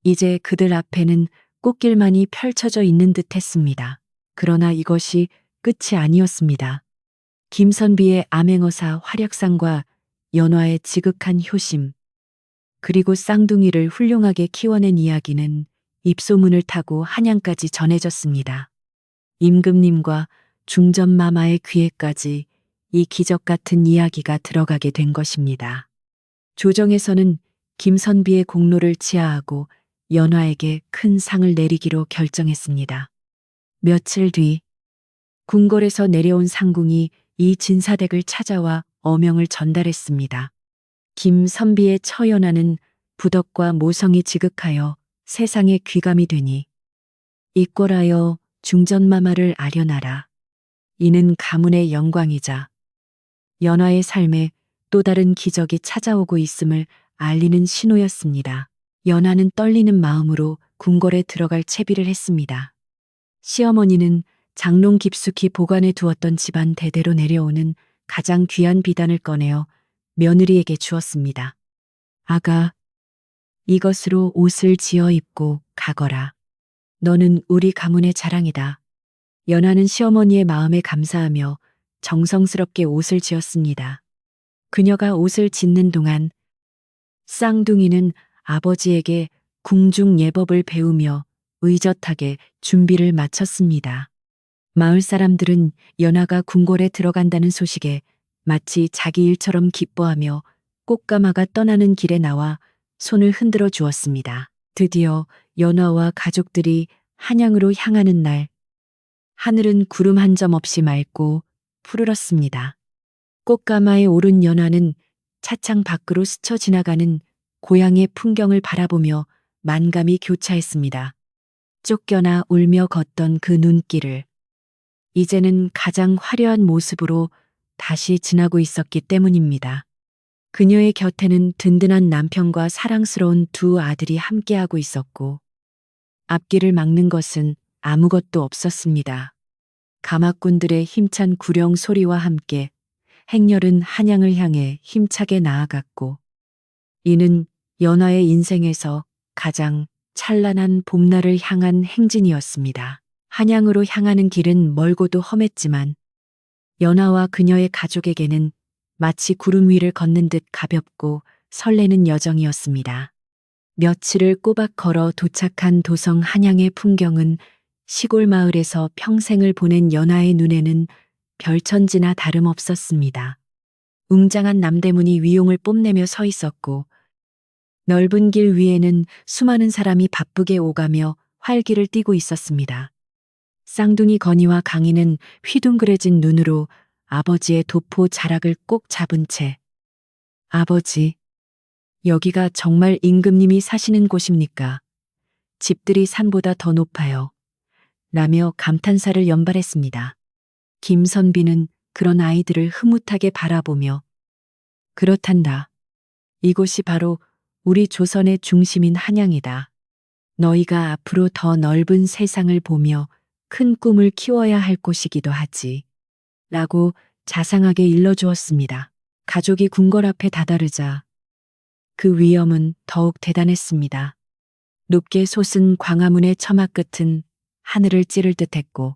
Speaker 1: 이제 그들 앞에는 꽃길만이 펼쳐져 있는 듯 했습니다. 그러나 이것이 끝이 아니었습니다. 김선비의 암행어사 활약상과 연화의 지극한 효심, 그리고 쌍둥이를 훌륭하게 키워낸 이야기는 입소문을 타고 한양까지 전해졌습니다. 임금님과 중전마마의 귀에까지 이 기적 같은 이야기가 들어가게 된 것입니다. 조정에서는 김선비의 공로를 치하하고 연화에게 큰 상을 내리기로 결정했습니다. 며칠 뒤 궁궐에서 내려온 상궁이 이 진사댁을 찾아와 어명을 전달했습니다. 김선비의 처연하는 부덕과 모성이 지극하여 세상에 귀감이 되니 이꼴하여 중전마마를 아련하라. 이는 가문의 영광이자 연화의 삶에 또 다른 기적이 찾아오고 있음을 알리는 신호였습니다. 연화는 떨리는 마음으로 궁궐에 들어갈 채비를 했습니다. 시어머니는 장롱 깊숙이 보관해 두었던 집안 대대로 내려오는 가장 귀한 비단을 꺼내어 며느리에게 주었습니다. 아가, 이것으로 옷을 지어 입고 가거라. 너는 우리 가문의 자랑이다. 연하는 시어머니의 마음에 감사하며 정성스럽게 옷을 지었습니다. 그녀가 옷을 짓는 동안 쌍둥이는 아버지에게 궁중 예법을 배우며 의젓하게 준비를 마쳤습니다. 마을 사람들은 연하가 궁궐에 들어간다는 소식에 마치 자기 일처럼 기뻐하며 꽃가마가 떠나는 길에 나와 손을 흔들어 주었습니다. 드디어 연화와 가족들이 한양으로 향하는 날, 하늘은 구름 한 점 없이 맑고 푸르렀습니다. 꽃가마에 오른 연화는 차창 밖으로 스쳐 지나가는 고향의 풍경을 바라보며 만감이 교차했습니다. 쫓겨나 울며 걷던 그 눈길을 이제는 가장 화려한 모습으로 다시 지나고 있었기 때문입니다. 그녀의 곁에는 든든한 남편과 사랑스러운 두 아들이 함께하고 있었고 앞길을 막는 것은 아무것도 없었습니다. 가마꾼들의 힘찬 구령 소리와 함께 행렬은 한양을 향해 힘차게 나아갔고 이는 연화의 인생에서 가장 찬란한 봄날을 향한 행진이었습니다. 한양으로 향하는 길은 멀고도 험했지만 연화와 그녀의 가족에게는 마치 구름 위를 걷는 듯 가볍고 설레는 여정이었습니다. 며칠을 꼬박 걸어 도착한 도성 한양의 풍경은 시골 마을에서 평생을 보낸 연화의 눈에는 별천지나 다름없었습니다. 웅장한 남대문이 위용을 뽐내며 서 있었고 넓은 길 위에는 수많은 사람이 바쁘게 오가며 활기를 띠고 있었습니다. 쌍둥이 건이와 강희는 휘둥그레진 눈으로 아버지의 도포 자락을 꼭 잡은 채 아버지, 여기가 정말 임금님이 사시는 곳입니까? 집들이 산보다 더 높아요. 라며 감탄사를 연발했습니다. 김선비는 그런 아이들을 흐뭇하게 바라보며 그렇단다. 이곳이 바로 우리 조선의 중심인 한양이다. 너희가 앞으로 더 넓은 세상을 보며 큰 꿈을 키워야 할 곳이기도 하지. 라고 자상하게 일러주었습니다. 가족이 궁궐 앞에 다다르자 그 위엄은 더욱 대단했습니다. 높게 솟은 광화문의 처마 끝은 하늘을 찌를 듯했고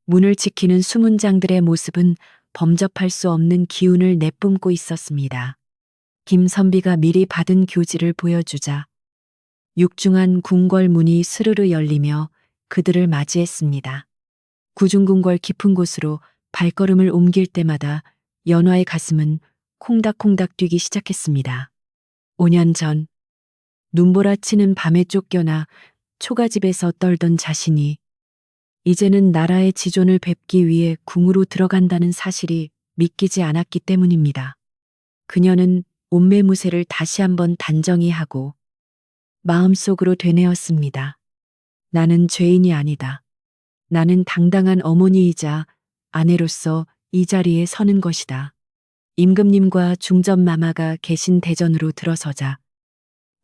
Speaker 1: 문을 지키는 수문장들의 모습은 범접할 수 없는 기운을 내뿜고 있었습니다. 김선비가 미리 받은 교지를 보여주자 육중한 궁궐 문이 스르르 열리며 그들을 맞이했습니다. 구중궁궐 깊은 곳으로 발걸음을 옮길 때마다 연화의 가슴은 콩닥콩닥 뛰기 시작했습니다. 5년 전 눈보라치는 밤에 쫓겨나 초가집에서 떨던 자신이 이제는 나라의 지존을 뵙기 위해 궁으로 들어간다는 사실이 믿기지 않았기 때문입니다. 그녀는 옷매무새를 다시 한번 단정히 하고 마음속으로 되뇌었습니다. 나는 죄인이 아니다. 나는 당당한 어머니이자 아내로서 이 자리에 서는 것이다. 임금님과 중전마마가 계신 대전으로 들어서자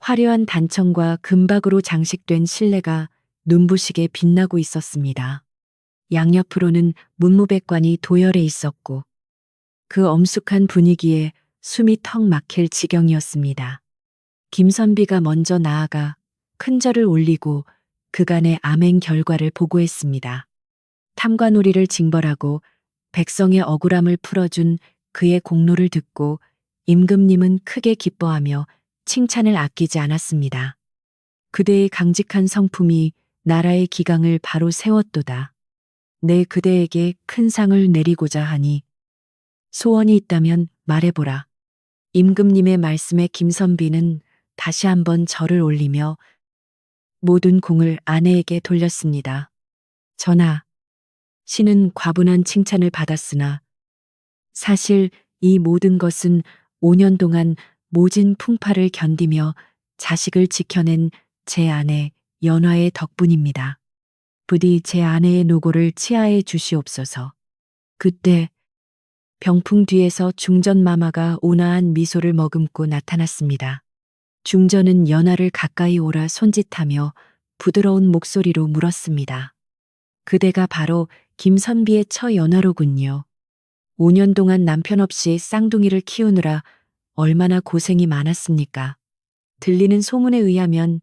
Speaker 1: 화려한 단청과 금박으로 장식된 실내가 눈부시게 빛나고 있었습니다. 양옆으로는 문무백관이 도열해 있었고 그 엄숙한 분위기에 숨이 턱 막힐 지경이었습니다. 김선비가 먼저 나아가 큰 절을 올리고 그간의 암행 결과를 보고했습니다. 탐관오리를 징벌하고 백성의 억울함을 풀어준 그의 공로를 듣고 임금님은 크게 기뻐하며 칭찬을 아끼지 않았습니다. 그대의 강직한 성품이 나라의 기강을 바로 세웠도다. 내 그대에게 큰 상을 내리고자 하니 소원이 있다면 말해보라. 임금님의 말씀에 김선비는 다시 한번 절을 올리며 모든 공을 아내에게 돌렸습니다. 전하, 신은 과분한 칭찬을 받았으나 사실 이 모든 것은 5년 동안 모진 풍파를 견디며 자식을 지켜낸 제 아내 연화의 덕분입니다. 부디 제 아내의 노고를 치하해 주시옵소서. 그때 병풍 뒤에서 중전마마가 온화한 미소를 머금고 나타났습니다. 중전은 연화를 가까이 오라 손짓하며 부드러운 목소리로 물었습니다. 그대가 바로 김선비의 처 연화로군요. 5년 동안 남편 없이 쌍둥이를 키우느라 얼마나 고생이 많았습니까? 들리는 소문에 의하면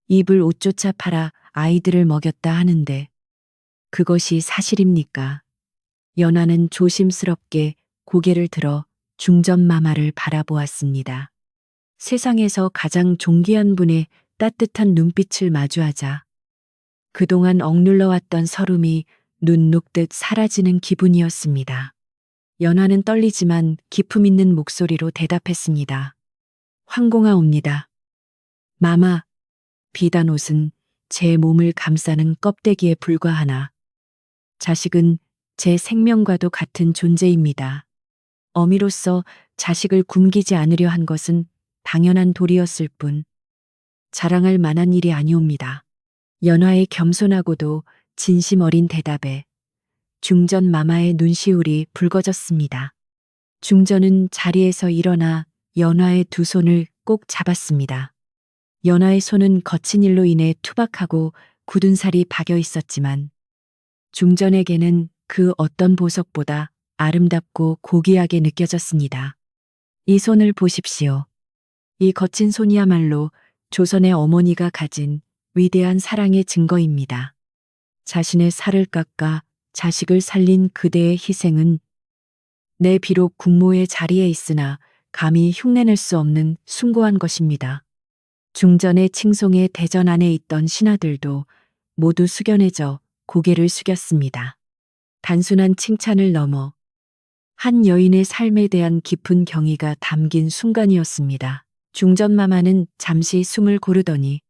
Speaker 1: 입을 옷조차 팔아 아이들을 먹였다 하는데 그것이 사실입니까? 연화는 조심스럽게 고개를 들어 중전마마를 바라보았습니다. 세상에서 가장 존귀한 분의 따뜻한 눈빛을 마주하자 그동안 억눌러왔던 서름이 눈 녹듯 사라지는 기분이었습니다. 연화는 떨리지만 기품 있는 목소리로 대답했습니다. 황공하옵니다. 마마, 비단 옷은 제 몸을 감싸는 껍데기에 불과하나 자식은 제 생명과도 같은 존재입니다. 어미로서 자식을 굶기지 않으려 한 것은 당연한 도리였을 뿐 자랑할 만한 일이 아니옵니다. 연화의 겸손하고도 진심 어린 대답에 중전 마마의 눈시울이 붉어졌습니다. 중전은 자리에서 일어나 연화의 두 손을 꼭 잡았습니다. 연화의 손은 거친 일로 인해 투박하고 굳은 살이 박여 있었지만 중전에게는 그 어떤 보석보다 아름답고 고귀하게 느껴졌습니다. 이 손을 보십시오. 이 거친 손이야말로 조선의 어머니가 가진 위대한 사랑의 증거입니다. 자신의 살을 깎아 자식을 살린 그대의 희생은 내 비록 국모의 자리에 있으나 감히 흉내낼 수 없는 숭고한 것입니다. 중전의 칭송에 대전 안에 있던 신하들도 모두 숙연해져 고개를 숙였습니다. 단순한 칭찬을 넘어 한 여인의 삶에 대한 깊은 경의가 담긴 순간이었습니다. 중전마마는 잠시 숨을 고르더니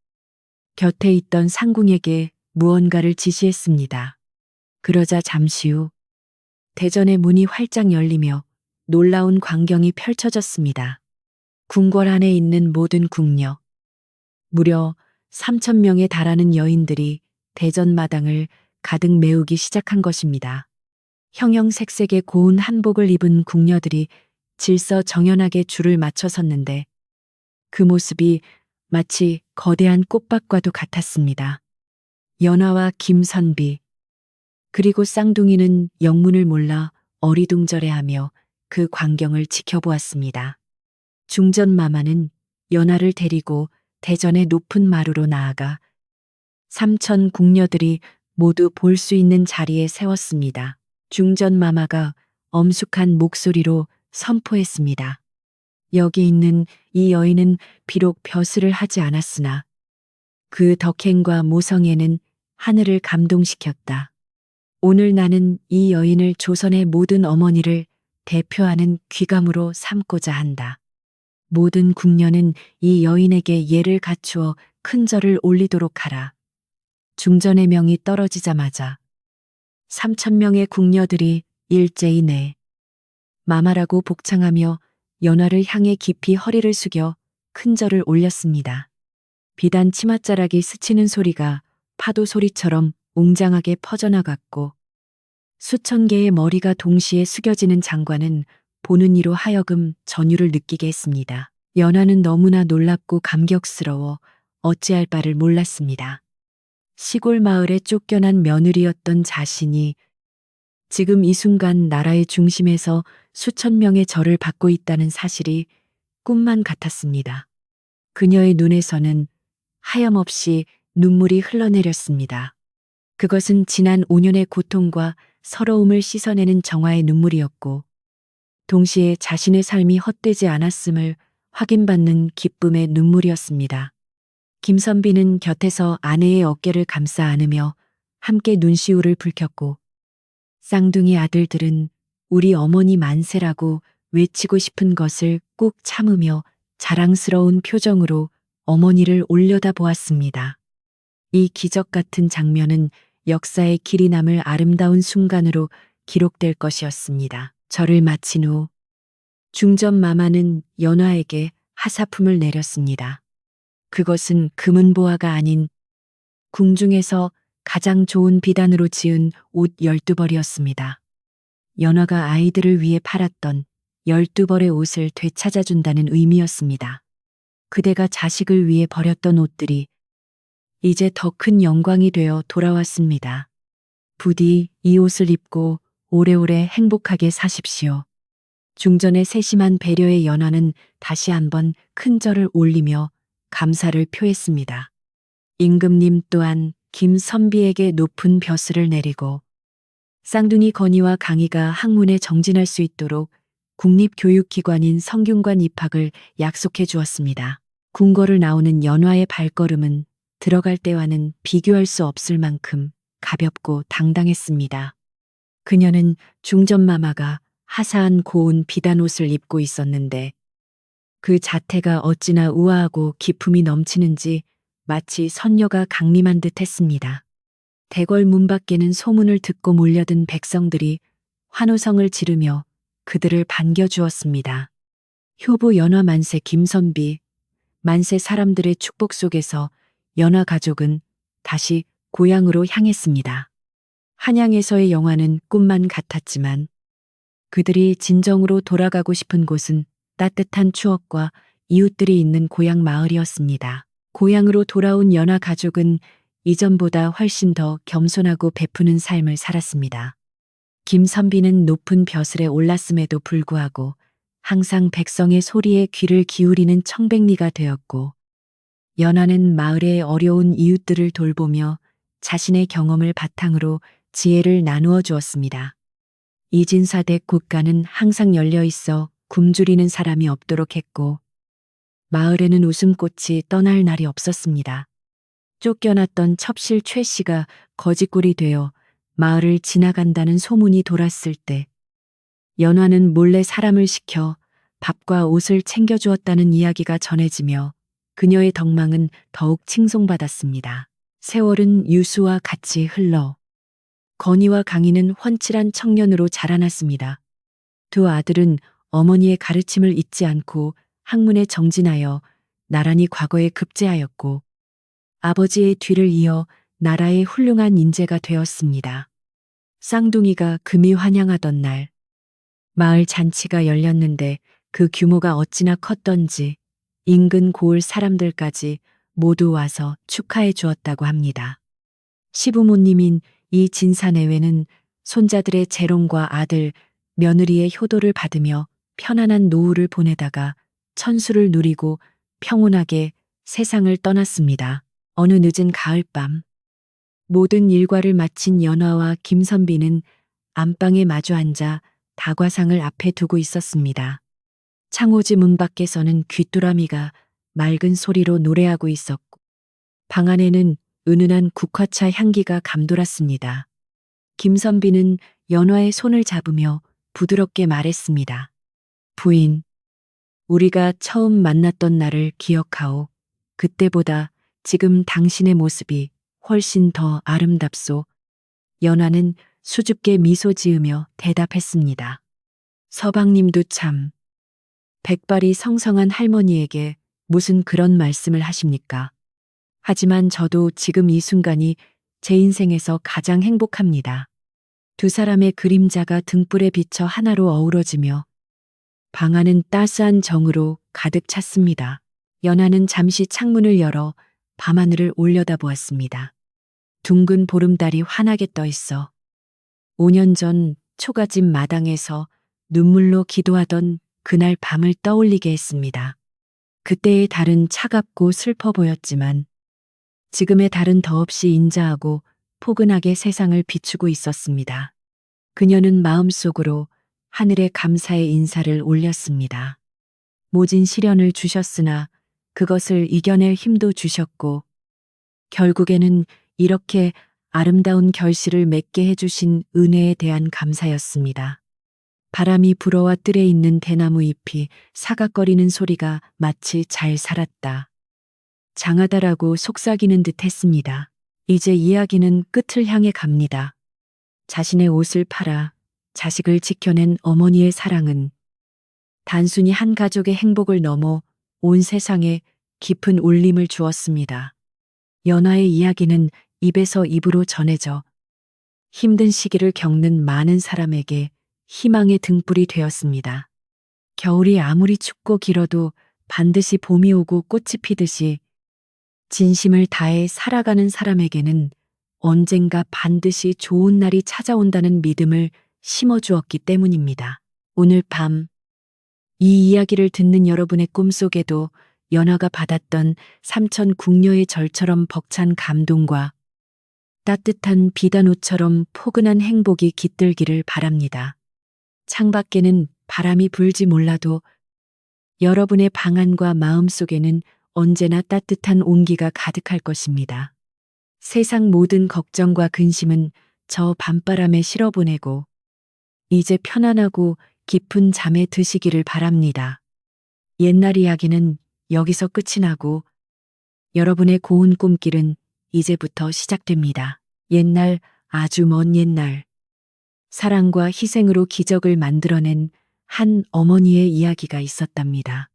Speaker 1: 곁에 있던 상궁에게 무언가를 지시했습니다. 그러자 잠시 후 대전의 문이 활짝 열리며 놀라운 광경이 펼쳐졌습니다. 궁궐 안에 있는 모든 궁녀, 무려 3,000명에 달하는 여인들이 대전 마당을 가득 메우기 시작한 것입니다. 형형색색의 고운 한복을 입은 궁녀들이 질서정연하게 줄을 맞춰 섰는데 그 모습이 마치 거대한 꽃밭과도 같았습니다. 연화와 김선비, 그리고 쌍둥이는 영문을 몰라 어리둥절해하며 그 광경을 지켜보았습니다. 중전마마는 연화를 데리고 대전의 높은 마루로 나아가 3,000 궁녀들이 모두 볼 수 있는 자리에 세웠습니다. 중전마마가 엄숙한 목소리로 선포했습니다. 여기 있는 이 여인은 비록 벼슬을 하지 않았으나 그 덕행과 모성애는 하늘을 감동시켰다. 오늘 나는 이 여인을 조선의 모든 어머니를 대표하는 귀감으로 삼고자 한다. 모든 궁녀는 이 여인에게 예를 갖추어 큰 절을 올리도록 하라. 중전의 명이 떨어지자마자 3,000명의 궁녀들이 일제히 내 마마라고 복창하며 연화를 향해 깊이 허리를 숙여 큰 절을 올렸습니다. 비단 치맛자락이 스치는 소리가 파도 소리처럼 웅장하게 퍼져나갔고 수천 개의 머리가 동시에 숙여지는 장관은 보는 이로 하여금 전율을 느끼게 했습니다. 연화는 너무나 놀랍고 감격스러워 어찌할 바를 몰랐습니다. 시골 마을에 쫓겨난 며느리였던 자신이 지금 이 순간 나라의 중심에서 수천 명의 절을 받고 있다는 사실이 꿈만 같았습니다. 그녀의 눈에서는 하염없이 눈물이 흘러내렸습니다. 그것은 지난 5년의 고통과 서러움을 씻어내는 정화의 눈물이었고, 동시에 자신의 삶이 헛되지 않았음을 확인받는 기쁨의 눈물이었습니다. 김선비는 곁에서 아내의 어깨를 감싸 안으며 함께 눈시울을 붉혔고, 쌍둥이 아들들은 우리 어머니 만세라고 외치고 싶은 것을 꾹 참으며 자랑스러운 표정으로 어머니를 올려다보았습니다. 이 기적 같은 장면은 역사의 길이 남을 아름다운 순간으로 기록될 것이었습니다. 절을 마친 후 중전 마마는 연화에게 하사품을 내렸습니다. 그것은 금은보화가 아닌 궁중에서 가장 좋은 비단으로 지은 옷 12벌이었습니다. 연화가 아이들을 위해 팔았던 12벌의 옷을 되찾아준다는 의미였습니다. 그대가 자식을 위해 버렸던 옷들이 이제 더 큰 영광이 되어 돌아왔습니다. 부디 이 옷을 입고 오래오래 행복하게 사십시오. 중전의 세심한 배려의 연화는 다시 한번 큰 절을 올리며 감사를 표했습니다. 임금님 또한 김선비에게 높은 벼슬을 내리고 쌍둥이 건희와 강희가 학문에 정진할 수 있도록 국립교육기관인 성균관 입학을 약속해 주었습니다. 궁궐을 나오는 연화의 발걸음은 들어갈 때와는 비교할 수 없을 만큼 가볍고 당당했습니다. 그녀는 중전마마가 하사한 고운 비단옷을 입고 있었는데 그 자태가 어찌나 우아하고 기품이 넘치는지 마치 선녀가 강림한 듯 했습니다. 대궐 문 밖에는 소문을 듣고 몰려든 백성들이 환호성을 지르며 그들을 반겨주었습니다. 효부 연화 만세 김선비, 만세 사람들의 축복 속에서 연화 가족은 다시 고향으로 향했습니다. 한양에서의 영화는 꿈만 같았지만 그들이 진정으로 돌아가고 싶은 곳은 따뜻한 추억과 이웃들이 있는 고향 마을이었습니다. 고향으로 돌아온 연화 가족은 이전보다 훨씬 더 겸손하고 베푸는 삶을 살았습니다. 김선비는 높은 벼슬에 올랐음에도 불구하고 항상 백성의 소리에 귀를 기울이는 청백리가 되었고, 연화는 마을의 어려운 이웃들을 돌보며 자신의 경험을 바탕으로 지혜를 나누어 주었습니다. 이진사댁 곳간은 항상 열려 있어 굶주리는 사람이 없도록 했고, 마을에는 웃음꽃이 떠날 날이 없었습니다. 쫓겨났던 첩실 최 씨가 거지꼴이 되어 마을을 지나간다는 소문이 돌았을 때 연화는 몰래 사람을 시켜 밥과 옷을 챙겨주었다는 이야기가 전해지며 그녀의 덕망은 더욱 칭송받았습니다. 세월은 유수와 같이 흘러 건희와 강희는 훤칠한 청년으로 자라났습니다. 두 아들은 어머니의 가르침을 잊지 않고 학문에 정진하여 나란히 과거에 급제하였고 아버지의 뒤를 이어 나라의 훌륭한 인재가 되었습니다. 쌍둥이가 금이 환영하던 날 마을 잔치가 열렸는데 그 규모가 어찌나 컸던지 인근 고을 사람들까지 모두 와서 축하해 주었다고 합니다. 시부모님인 이 진사내외는 손자들의 재롱과 아들, 며느리의 효도를 받으며 편안한 노후를 보내다가 천수를 누리고 평온하게 세상을 떠났습니다. 어느 늦은 가을밤, 모든 일과를 마친 연화와 김선비는 안방에 마주 앉아 다과상을 앞에 두고 있었습니다. 창호지 문 밖에서는 귀뚜라미가 맑은 소리로 노래하고 있었고, 방 안에는 은은한 국화차 향기가 감돌았습니다. 김선비는 연화의 손을 잡으며 부드럽게 말했습니다. 부인, 우리가 처음 만났던 날을 기억하오. 그때보다 지금 당신의 모습이 훨씬 더 아름답소. 연화는 수줍게 미소 지으며 대답했습니다. 서방님도 참. 백발이 성성한 할머니에게 무슨 그런 말씀을 하십니까? 하지만 저도 지금 이 순간이 제 인생에서 가장 행복합니다. 두 사람의 그림자가 등불에 비쳐 하나로 어우러지며 방 안은 따스한 정으로 가득 찼습니다. 연하는 잠시 창문을 열어 밤하늘을 올려다보았습니다. 둥근 보름달이 환하게 떠 있어 5년 전 초가집 마당에서 눈물로 기도하던 그날 밤을 떠올리게 했습니다. 그때의 달은 차갑고 슬퍼 보였지만 지금의 달은 더없이 인자하고 포근하게 세상을 비추고 있었습니다. 그녀는 마음속으로 하늘에 감사의 인사를 올렸습니다. 모진 시련을 주셨으나 그것을 이겨낼 힘도 주셨고 결국에는 이렇게 아름다운 결실을 맺게 해주신 은혜에 대한 감사였습니다. 바람이 불어와 뜰에 있는 대나무 잎이 사각거리는 소리가 마치 잘 살았다. 장하다라고 속삭이는 듯 했습니다. 이제 이야기는 끝을 향해 갑니다. 자신의 옷을 팔아 자식을 지켜낸 어머니의 사랑은 단순히 한 가족의 행복을 넘어 온 세상에 깊은 울림을 주었습니다. 연화의 이야기는 입에서 입으로 전해져 힘든 시기를 겪는 많은 사람에게 희망의 등불이 되었습니다. 겨울이 아무리 춥고 길어도 반드시 봄이 오고 꽃이 피듯이 진심을 다해 살아가는 사람에게는 언젠가 반드시 좋은 날이 찾아온다는 믿음을 심어주었기 때문입니다. 오늘 밤, 이 이야기를 듣는 여러분의 꿈속에도 연화가 받았던 삼천 궁녀의 절처럼 벅찬 감동과 따뜻한 비단옷처럼 포근한 행복이 깃들기를 바랍니다. 창밖에는 바람이 불지 몰라도 여러분의 방 안과 마음 속에는 언제나 따뜻한 온기가 가득할 것입니다. 세상 모든 걱정과 근심은 저 밤바람에 실어보내고 이제 편안하고 깊은 잠에 드시기를 바랍니다. 옛날 이야기는 여기서 끝이 나고 여러분의 고운 꿈길은 이제부터 시작됩니다. 옛날, 아주 먼 옛날, 사랑과 희생으로 기적을 만들어낸 한 어머니의 이야기가 있었답니다.